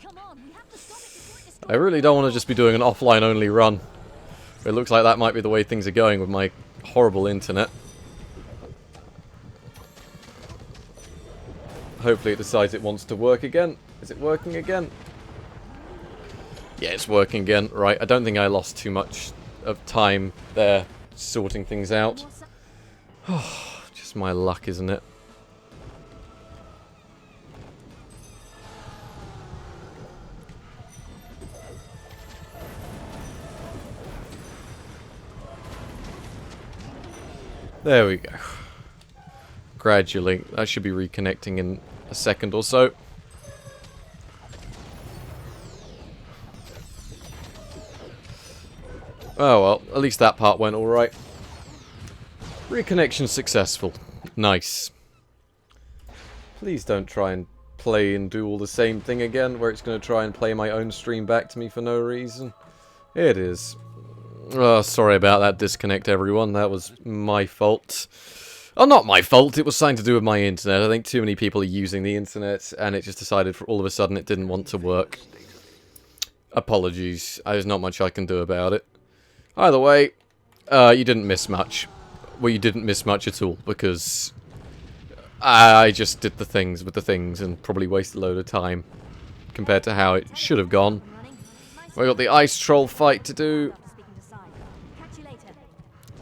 Come on, we have to stop it before it destroys I really don't want to just be doing an offline only run. It looks like that might be the way things are going with my horrible internet. Hopefully it decides it wants to work again. Is it working again? Yeah, it's working again. Right, I don't think I lost too much of time there sorting things out. Oh, just my luck, isn't it? There we go. Gradually. I should be reconnecting in a second or so. Oh well, at least that part went alright. Reconnection successful. Nice. Please don't try and play and do all the same thing again, where it's going to try and play my own stream back to me for no reason. It is. Oh, sorry about that disconnect, everyone. That was my fault. Oh, not my fault. It was something to do with my internet. I think too many people are using the internet, and it just decided for all of a sudden it didn't want to work. Apologies. There's not much I can do about it. Either way, you didn't miss much. Well, you didn't miss much at all, because I just did the things with the things and probably wasted a load of time compared to how it should have gone. We got the ice troll fight to do.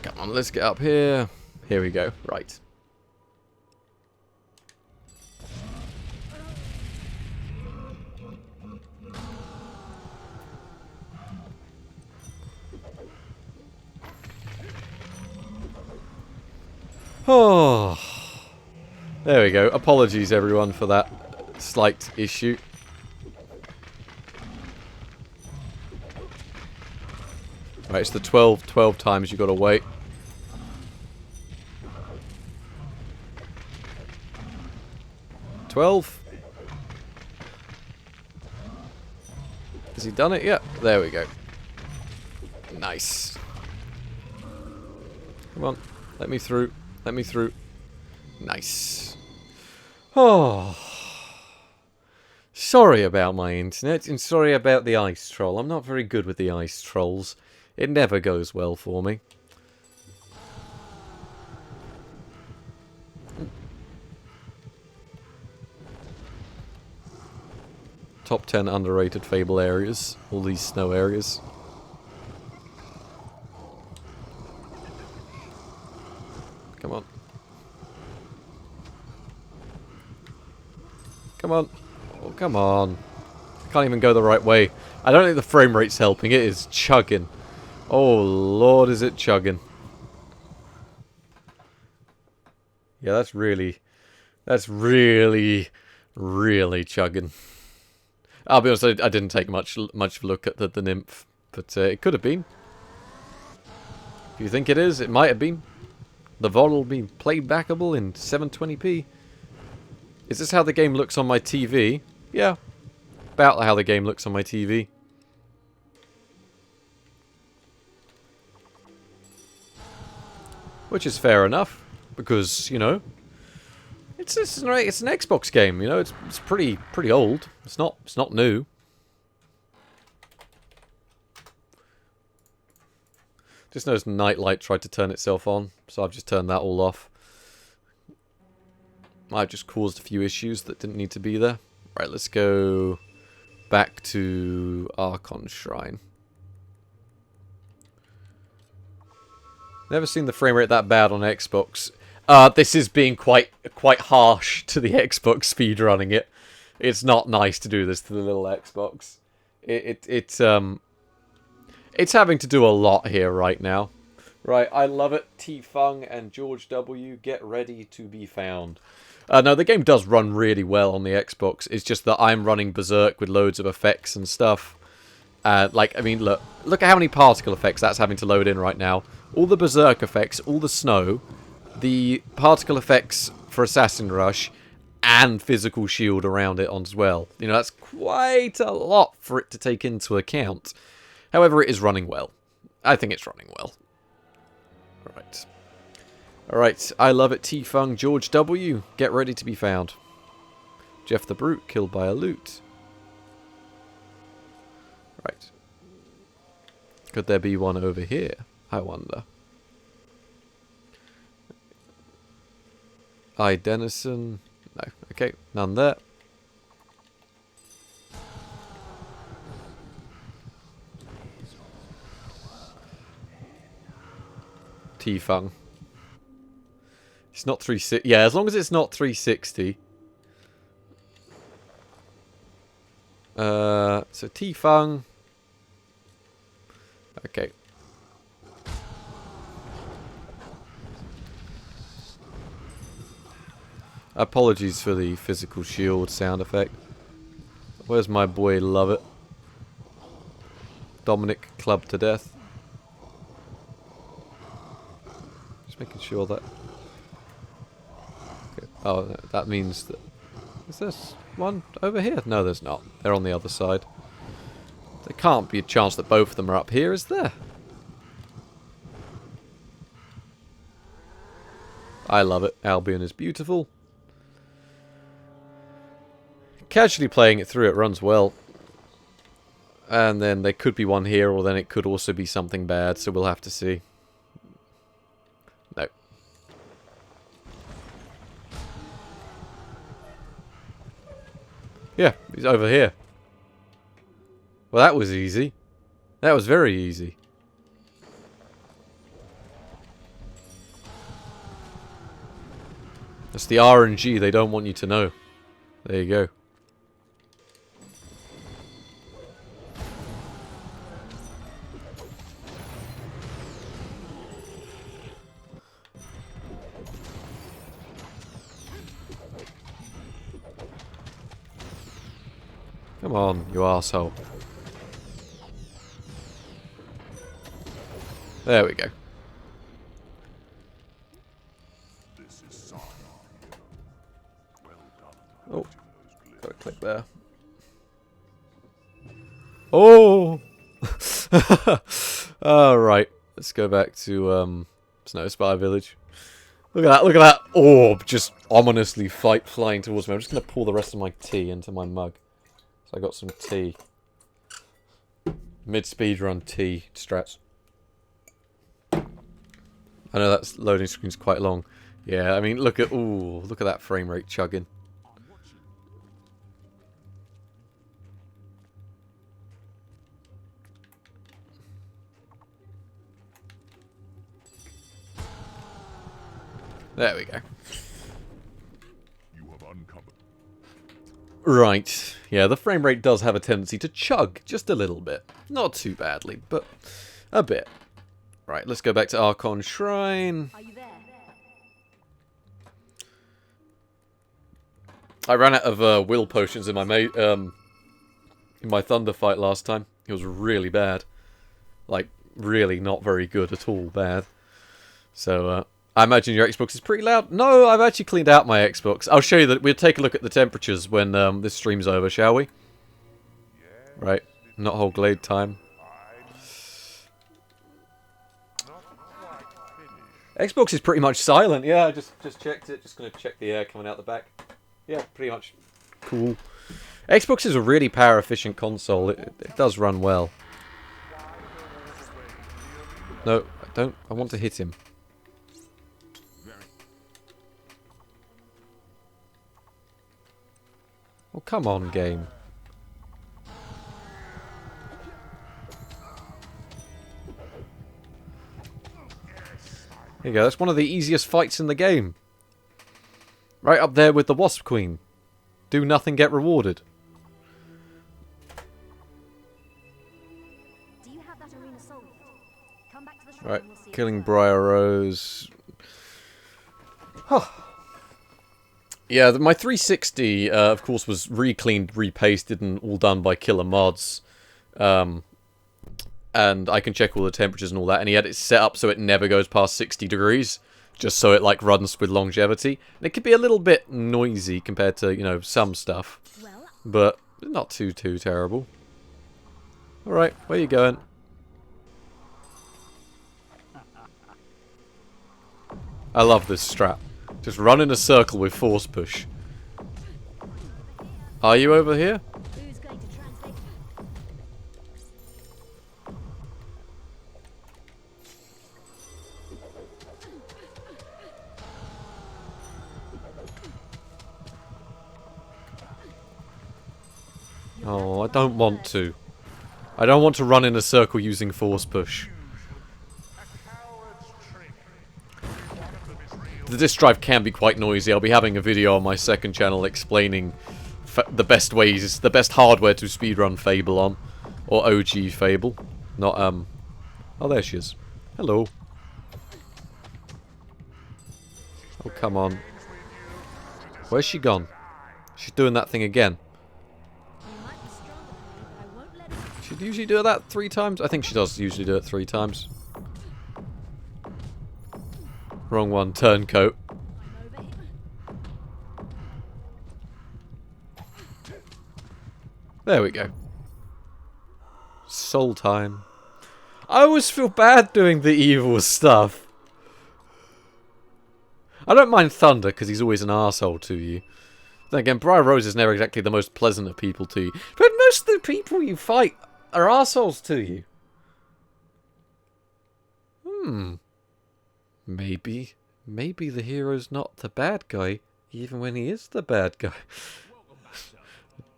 Come on, let's get up here. Here we go. Right. Oh. There we go. Apologies, everyone, for that slight issue. Right, it's the 12 times you got to wait. $12. Has he done it yet? There we go. Nice. Come on. Let me through. Let me through. Nice. Oh. Sorry about my internet, and sorry about the ice troll. I'm not very good with the ice trolls. It never goes well for me. Top 10 underrated Fable areas. All these snow areas. Come on. Come on. Oh, come on. Can't even go the right way. I don't think the frame rate's helping. It is chugging. Oh, Lord, is it chugging. Yeah, that's really, really chugging. I'll be honest, I didn't take much look at the nymph, but it could have been. If you think it is, it might have been. The VOD will be playbackable in 720p. Is this how the game looks on my TV? Yeah, about how the game looks on my TV. Which is fair enough, because, you know, it's an Xbox game, you know, it's pretty old. It's not new. Just noticed Nightlight tried to turn itself on, so I've just turned that all off. I've just caused a few issues that didn't need to be there. Right, let's go back to Archon Shrine. Never seen the frame rate that bad on Xbox. This is being quite harsh to the Xbox speedrunning it. It's not nice to do this to the little Xbox. It's having to do a lot here right now. Right, I love it. T-Fung and George W, get ready to be found. No, the game does run really well on the Xbox. It's just that I'm running berserk with loads of effects and stuff. Like, I mean, look at how many particle effects that's having to load in right now. All the berserk effects, all the snow, the particle effects for Assassin Rush, and physical shield around it as well. You know, that's quite a lot for it to take into account. However, it is running well. I think it's running well. Alright. Alright, I love it. T-Fung, George W, get ready to be found. Jeff the Brute, killed by a loot. Right. Could there be one over here? I wonder. Denison. No. Okay, none there. T-Fung. It's not 360. Yeah, as long as it's not 360. So T-Fung. Okay. Apologies for the physical shield sound effect. Where's my boy Love It? Dominic clubbed to death. Just making sure that... Okay. Oh, that means that... Is this one over here? No, there's not. They're on the other side. There can't be a chance that both of them are up here, is there? I love it. Albion is beautiful. Casually playing it through, it runs well. And then there could be one here, or then it could also be something bad, so we'll have to see. No. Yeah, he's over here. Well, that was easy. That was very easy. That's the RNG they don't want you to know. There you go. Come on, you arsehole. There we go. Oh, got a click there. Oh! Alright, let's go back to Snow Spire Village. Look at that orb just ominously flying towards me. I'm just going to pour the rest of my tea into my mug. So I got some tea. Mid speedrun tea strats. I know that loading screen's quite long. Yeah, I mean, look at that frame rate chugging. There we go. You have uncovered. Right. Yeah, the frame rate does have a tendency to chug just a little bit. Not too badly, but a bit. Right, let's go back to Archon Shrine. Are you there? I ran out of will potions in my thunder fight last time. It was really bad. Like, really not very good at all bad. So, I imagine your Xbox is pretty loud. No, I've actually cleaned out my Xbox. I'll show you that. We'll take a look at the temperatures when this stream's over, shall we? Right, not whole glade time. Xbox is pretty much silent. Yeah, I just checked it. Just going to check the air coming out the back. Yeah, pretty much cool. Xbox is a really power efficient console. It does run well. No, I don't. I want to hit him. Oh, come on, game. There you go, that's one of the easiest fights in the game. Right up there with the Wasp Queen. Do nothing, get rewarded. Do you have that arena sold? Come back to the shrine Right, and we'll see if killing it works. Briar Rose. Yeah, my 360, of course, was recleaned, repasted, and all done by Killer Mods. And I can check all the temperatures and all that. And he had it set up so it never goes past 60 degrees. Just so it, like, runs with longevity. And it could be a little bit noisy compared to, you know, some stuff. Well, But not too terrible. Alright, where you going? I love this strat. Just run in a circle with force push. Are you over here? who's going to translate? Oh, I don't want to. I don't want to run in a circle using force push. The disk drive can be quite noisy. I'll be having a video on my second channel explaining the best ways, the best hardware to speedrun Fable on. Or OG Fable. Not, Oh, there she is. Hello. Oh, come on. Where's she gone? She's doing that thing again. You might be stronger than me, but I won't let it. She'd usually do that 3 times. I think she does usually do it 3 times. Wrong one. Turncoat. I'm over here. There we go. Soul time. I always feel bad doing the evil stuff. I don't mind Thunder, because he's always an arsehole to you. Then again, Briar Rose is never exactly the most pleasant of people to you. But most of the people you fight are arseholes to you. Maybe the hero's not the bad guy, even when he is the bad guy.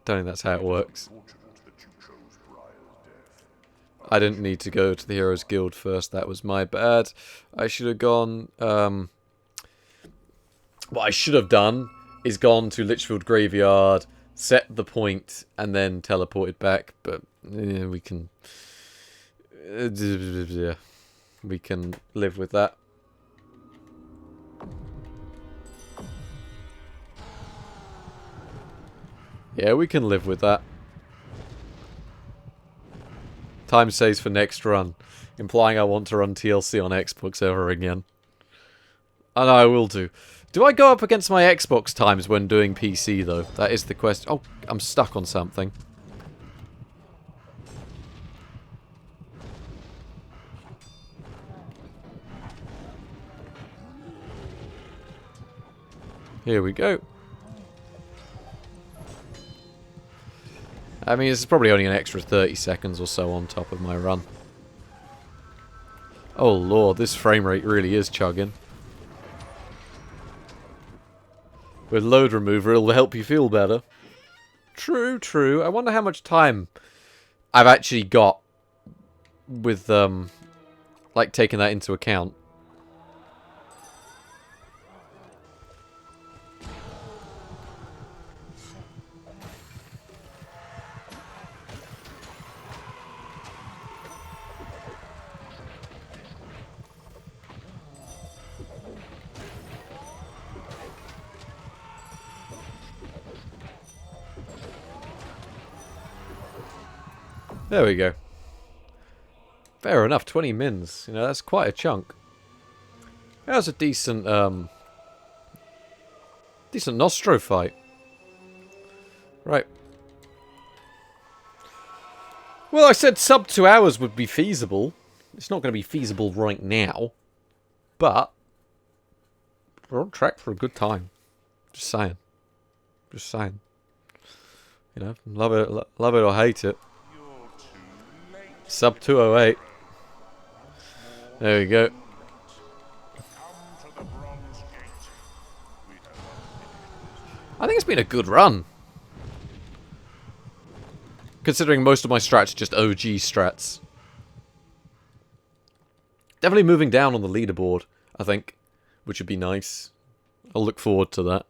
Don't think that's how it works. I didn't need to go to the Heroes Guild first, that was my bad. I should have gone, what I should have done is gone to Lichfield Graveyard, set the point, and then teleported back, but we can... we can live with that. Yeah, we can live with that. Time saves for next run, implying I want to run TLC on Xbox ever again. And I will do. Do I go up against my Xbox times when doing PC, though? That is the question. Oh, I'm stuck on something. Here we go. I mean, it's probably only an extra 30 seconds or so on top of my run. Oh lord, this frame rate really is chugging. With load remover, it'll help you feel better. True, true. I wonder how much time I've actually got with, like, taking that into account. There we go. Fair enough, 20 mins. You know, that's quite a chunk. That was a decent, decent Nostro fight. Right. Well, I said sub 2 hours would be feasible. It's not going to be feasible right now. But we're on track for a good time. Just saying. Just saying. You know, love it or hate it. Sub 208. There we go. I think it's been a good run. Considering most of my strats are just OG strats. Definitely moving down on the leaderboard, I think. Which would be nice. I'll look forward to that.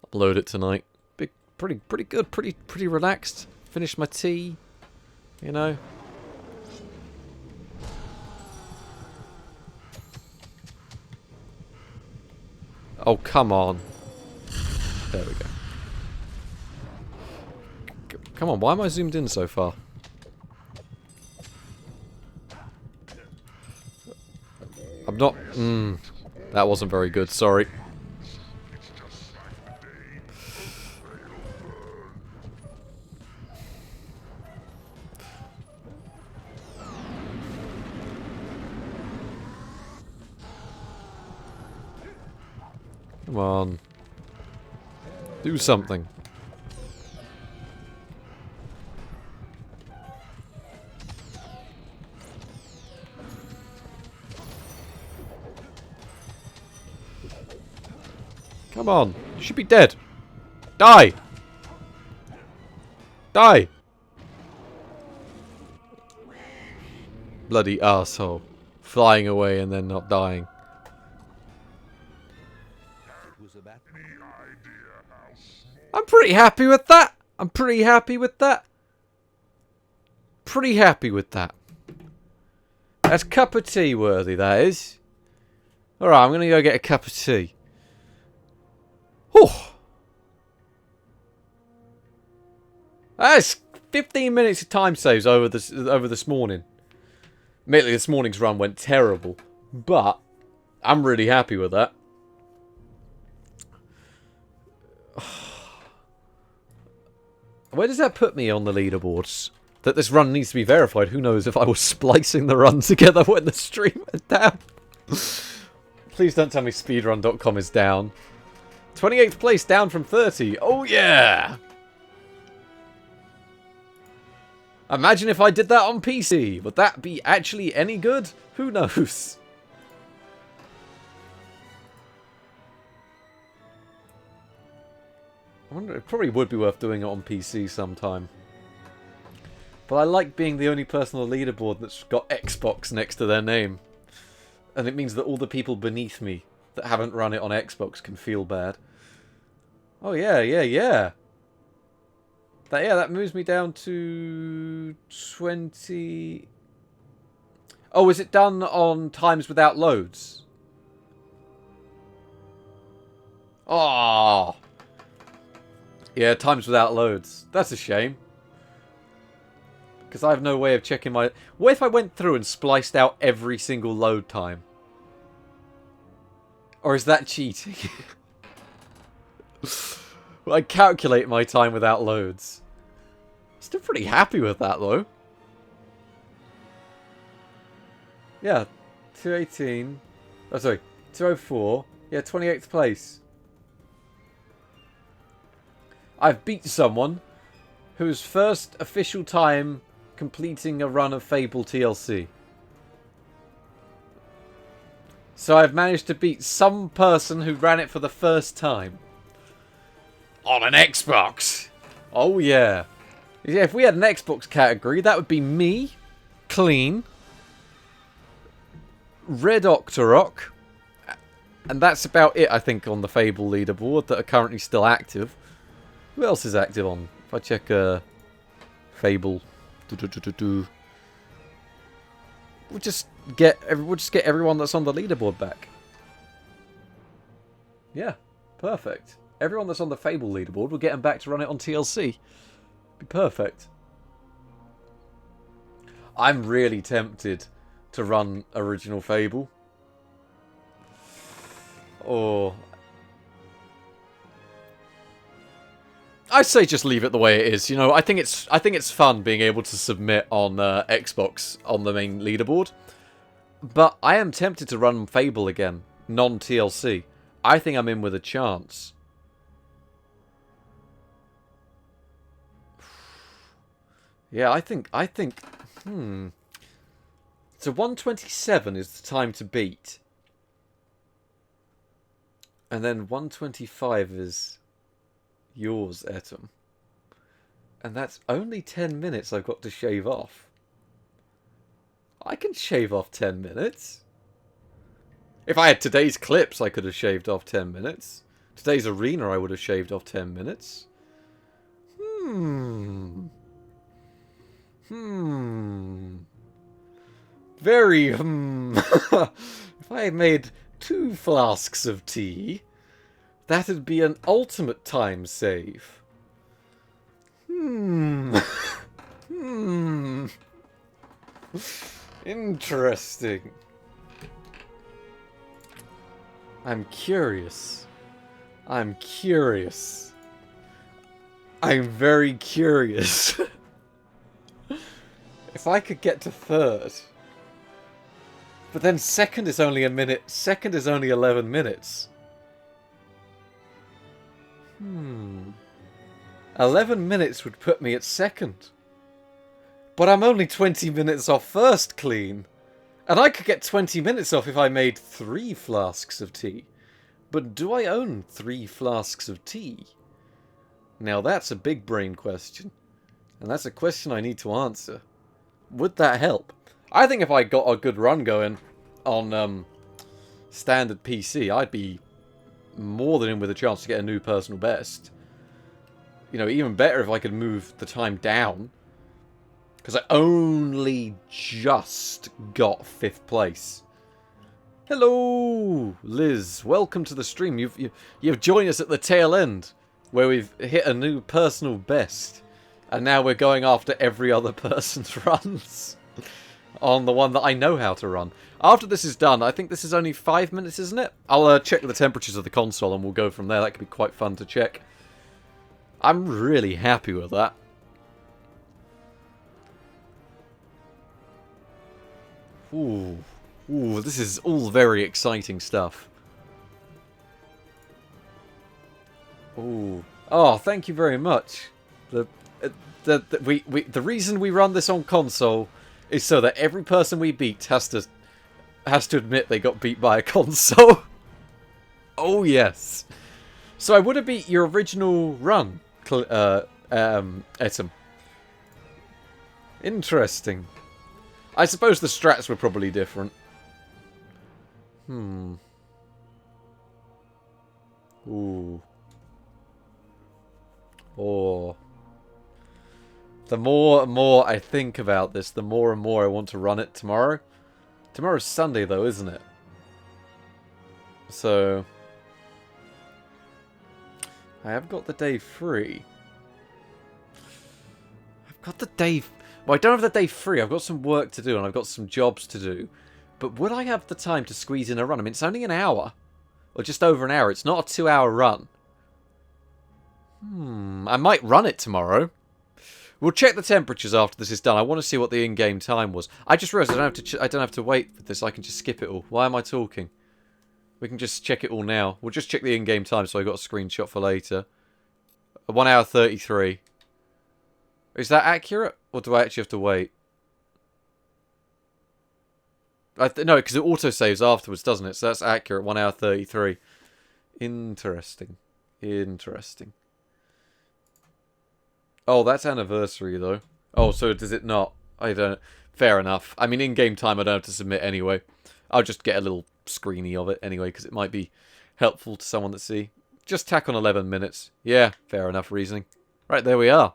Upload it tonight. Pretty good, pretty relaxed. Finished my tea. You know. Oh, come on. There we go. Come on, why am I zoomed in so far? I'm not... that wasn't very good, sorry. Come on. Do something. Come on. You should be dead. Die! Die! Bloody arsehole. Flying away and then not dying. I'm pretty happy with that. I'm pretty happy with that. Pretty happy with that. That's cup of tea worthy, that is. Alright, I'm going to go get a cup of tea. Whew. That's 15 minutes of time saves over this morning. Admittedly, this morning's run went terrible. But I'm really happy with that. Where does that put me on the leaderboards? That this run needs to be verified. Who knows if I was splicing the run together when the stream went down. Please don't tell me speedrun.com is down. 28th place down from 30. Oh yeah! Imagine if I did that on PC. Would that be actually any good? Who knows? I wonder, it probably would be worth doing it on PC sometime. But I like being the only person on the leaderboard that's got Xbox next to their name. And it means that all the people beneath me that haven't run it on Xbox can feel bad. Oh yeah. That moves me down to 20... Oh, is it done on times without loads? Oh. Yeah, times without loads. That's a shame. Because I have no way of checking my... What if I went through and spliced out every single load time? Or is that cheating? Well, I calculate my time without loads. Still pretty happy with that, though. Yeah, 218. Oh, sorry, 204. Yeah, 28th place. I've beat someone whose first official time completing a run of Fable TLC. So I've managed to beat some person who ran it for the first time. On an Xbox! Oh yeah. Yeah, if we had an Xbox category, that would be me, Clean, Red Octorok, and that's about it, I think, on the Fable leaderboard that are currently still active. Who else is active on? If I check Fable, we'll just get everyone that's on the leaderboard back. Yeah, perfect. Everyone that's on the Fable leaderboard, we'll get them back to run it on TLC. Be perfect. I'm really tempted to run original Fable. Or I say just leave it the way it is. You know, I think it's fun being able to submit on Xbox on the main leaderboard. But I am tempted to run Fable again, non-TLC. I think I'm in with a chance. Yeah, I think So 127 is the time to beat. And then 125 is yours, Etum. And that's only 10 minutes I've got to shave off. I can shave off 10 minutes. If I had today's clips, I could have shaved off 10 minutes. Today's arena, I would have shaved off 10 minutes. Very, If I made 2 flasks of tea, that'd be an ultimate time save. Interesting. I'm curious. I'm very curious. If I could get to third. But then second is only a minute. Second is only 11 minutes. 11 minutes would put me at second. But I'm only 20 minutes off first, Clean. And I could get 20 minutes off if I made 3 flasks of tea. But do I own 3 flasks of tea? Now that's a big brain question. And that's a question I need to answer. Would that help? I think if I got a good run going on standard PC, I'd be more than in with a chance to get a new personal best. You know, even better if I could move the time down. Because I only just got 5th place. Hello, Liz. Welcome to the stream. You've joined us at the tail end, where we've hit a new personal best. And now we're going after every other person's runs. On the one that I know how to run. After this is done, I think this is only 5 minutes, isn't it? I'll check the temperatures of the console and we'll go from there. That could be quite fun to check. I'm really happy with that. Ooh, this is all very exciting stuff. Ooh, oh, thank you very much. The reason we run this on console is so that every person we beat has to admit they got beat by a console. Oh yes. So I would have beat your original run, Etum. Interesting. I suppose the strats were probably different. Ooh. Oh. The more and more I think about this, the more and more I want to run it tomorrow. Tomorrow's Sunday though, isn't it? So I have got the day free. I've got the day... Well, I don't have the day free. I've got some work to do and I've got some jobs to do. But would I have the time to squeeze in a run? I mean, it's only an hour. Or just over an hour. It's not a 2-hour run. I might run it tomorrow. We'll check the temperatures after this is done. I want to see what the in-game time was. I just realised I don't have to wait for this. I can just skip it all. Why am I talking? We can just check it all now. We'll just check the in-game time so I got a screenshot for later. 1 hour 33. Is that accurate? Or do I actually have to wait? No, because it auto-saves afterwards, doesn't it? So that's accurate. 1 hour 33. Interesting. Interesting. Oh, that's anniversary, though. Oh, so does it not? I don't... Fair enough. I mean, in-game time, I don't have to submit anyway. I'll just get a little screeny of it anyway, because it might be helpful to someone to see. Just tack on 11 minutes. Yeah, fair enough reasoning. Right, there we are.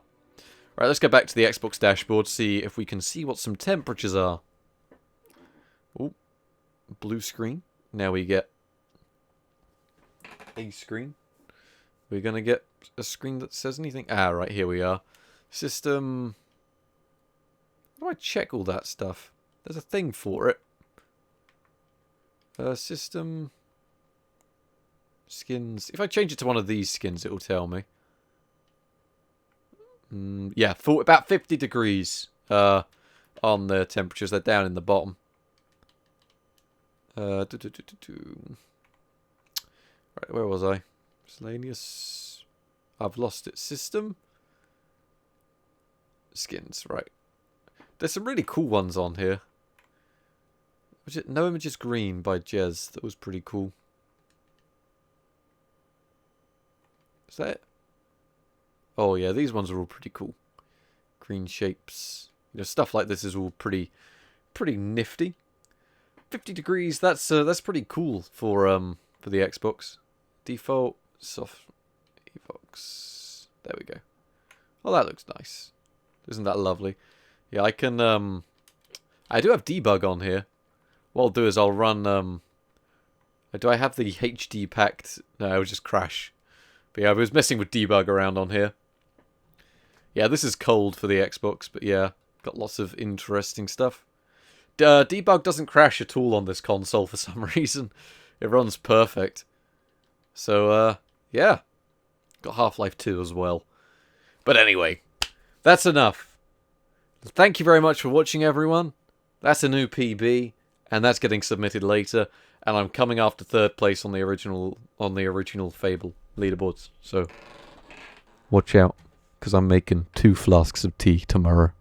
Right, let's go back to the Xbox dashboard, see if we can see what some temperatures are. Oh, blue screen. Now we get a screen. We're going to get a screen that says anything. Ah, right, here we are. System. How do I check all that stuff? There's a thing for it. System. Skins. If I change it to one of these skins, it will tell me. Yeah, about 50 degrees on the temperatures. They're down in the bottom. Right, where was I? Miscellaneous. I've lost it. System. Skins, right. There's some really cool ones on here. Was it No Images Green by Jez? That was pretty cool. Is that it? Oh yeah, these ones are all pretty cool. Green shapes. You know, stuff like this is all pretty nifty. 50 degrees, that's pretty cool for the Xbox. Default soft evox. There we go. Oh, that looks nice. Isn't that lovely? Yeah, I can I do have debug on here. What I'll do is I'll run do I have the HD packed? No, it would just crash. But yeah, I was messing with debug around on here. Yeah, this is cold for the Xbox, but yeah, got lots of interesting stuff. Debug doesn't crash at all on this console for some reason. It runs perfect. So, yeah. Got Half-Life 2 as well. But anyway, that's enough. Thank you very much for watching, everyone. That's a new PB, and that's getting submitted later. And I'm coming after 3rd place on the original Fable leaderboards. So, watch out, because I'm making 2 flasks of tea tomorrow.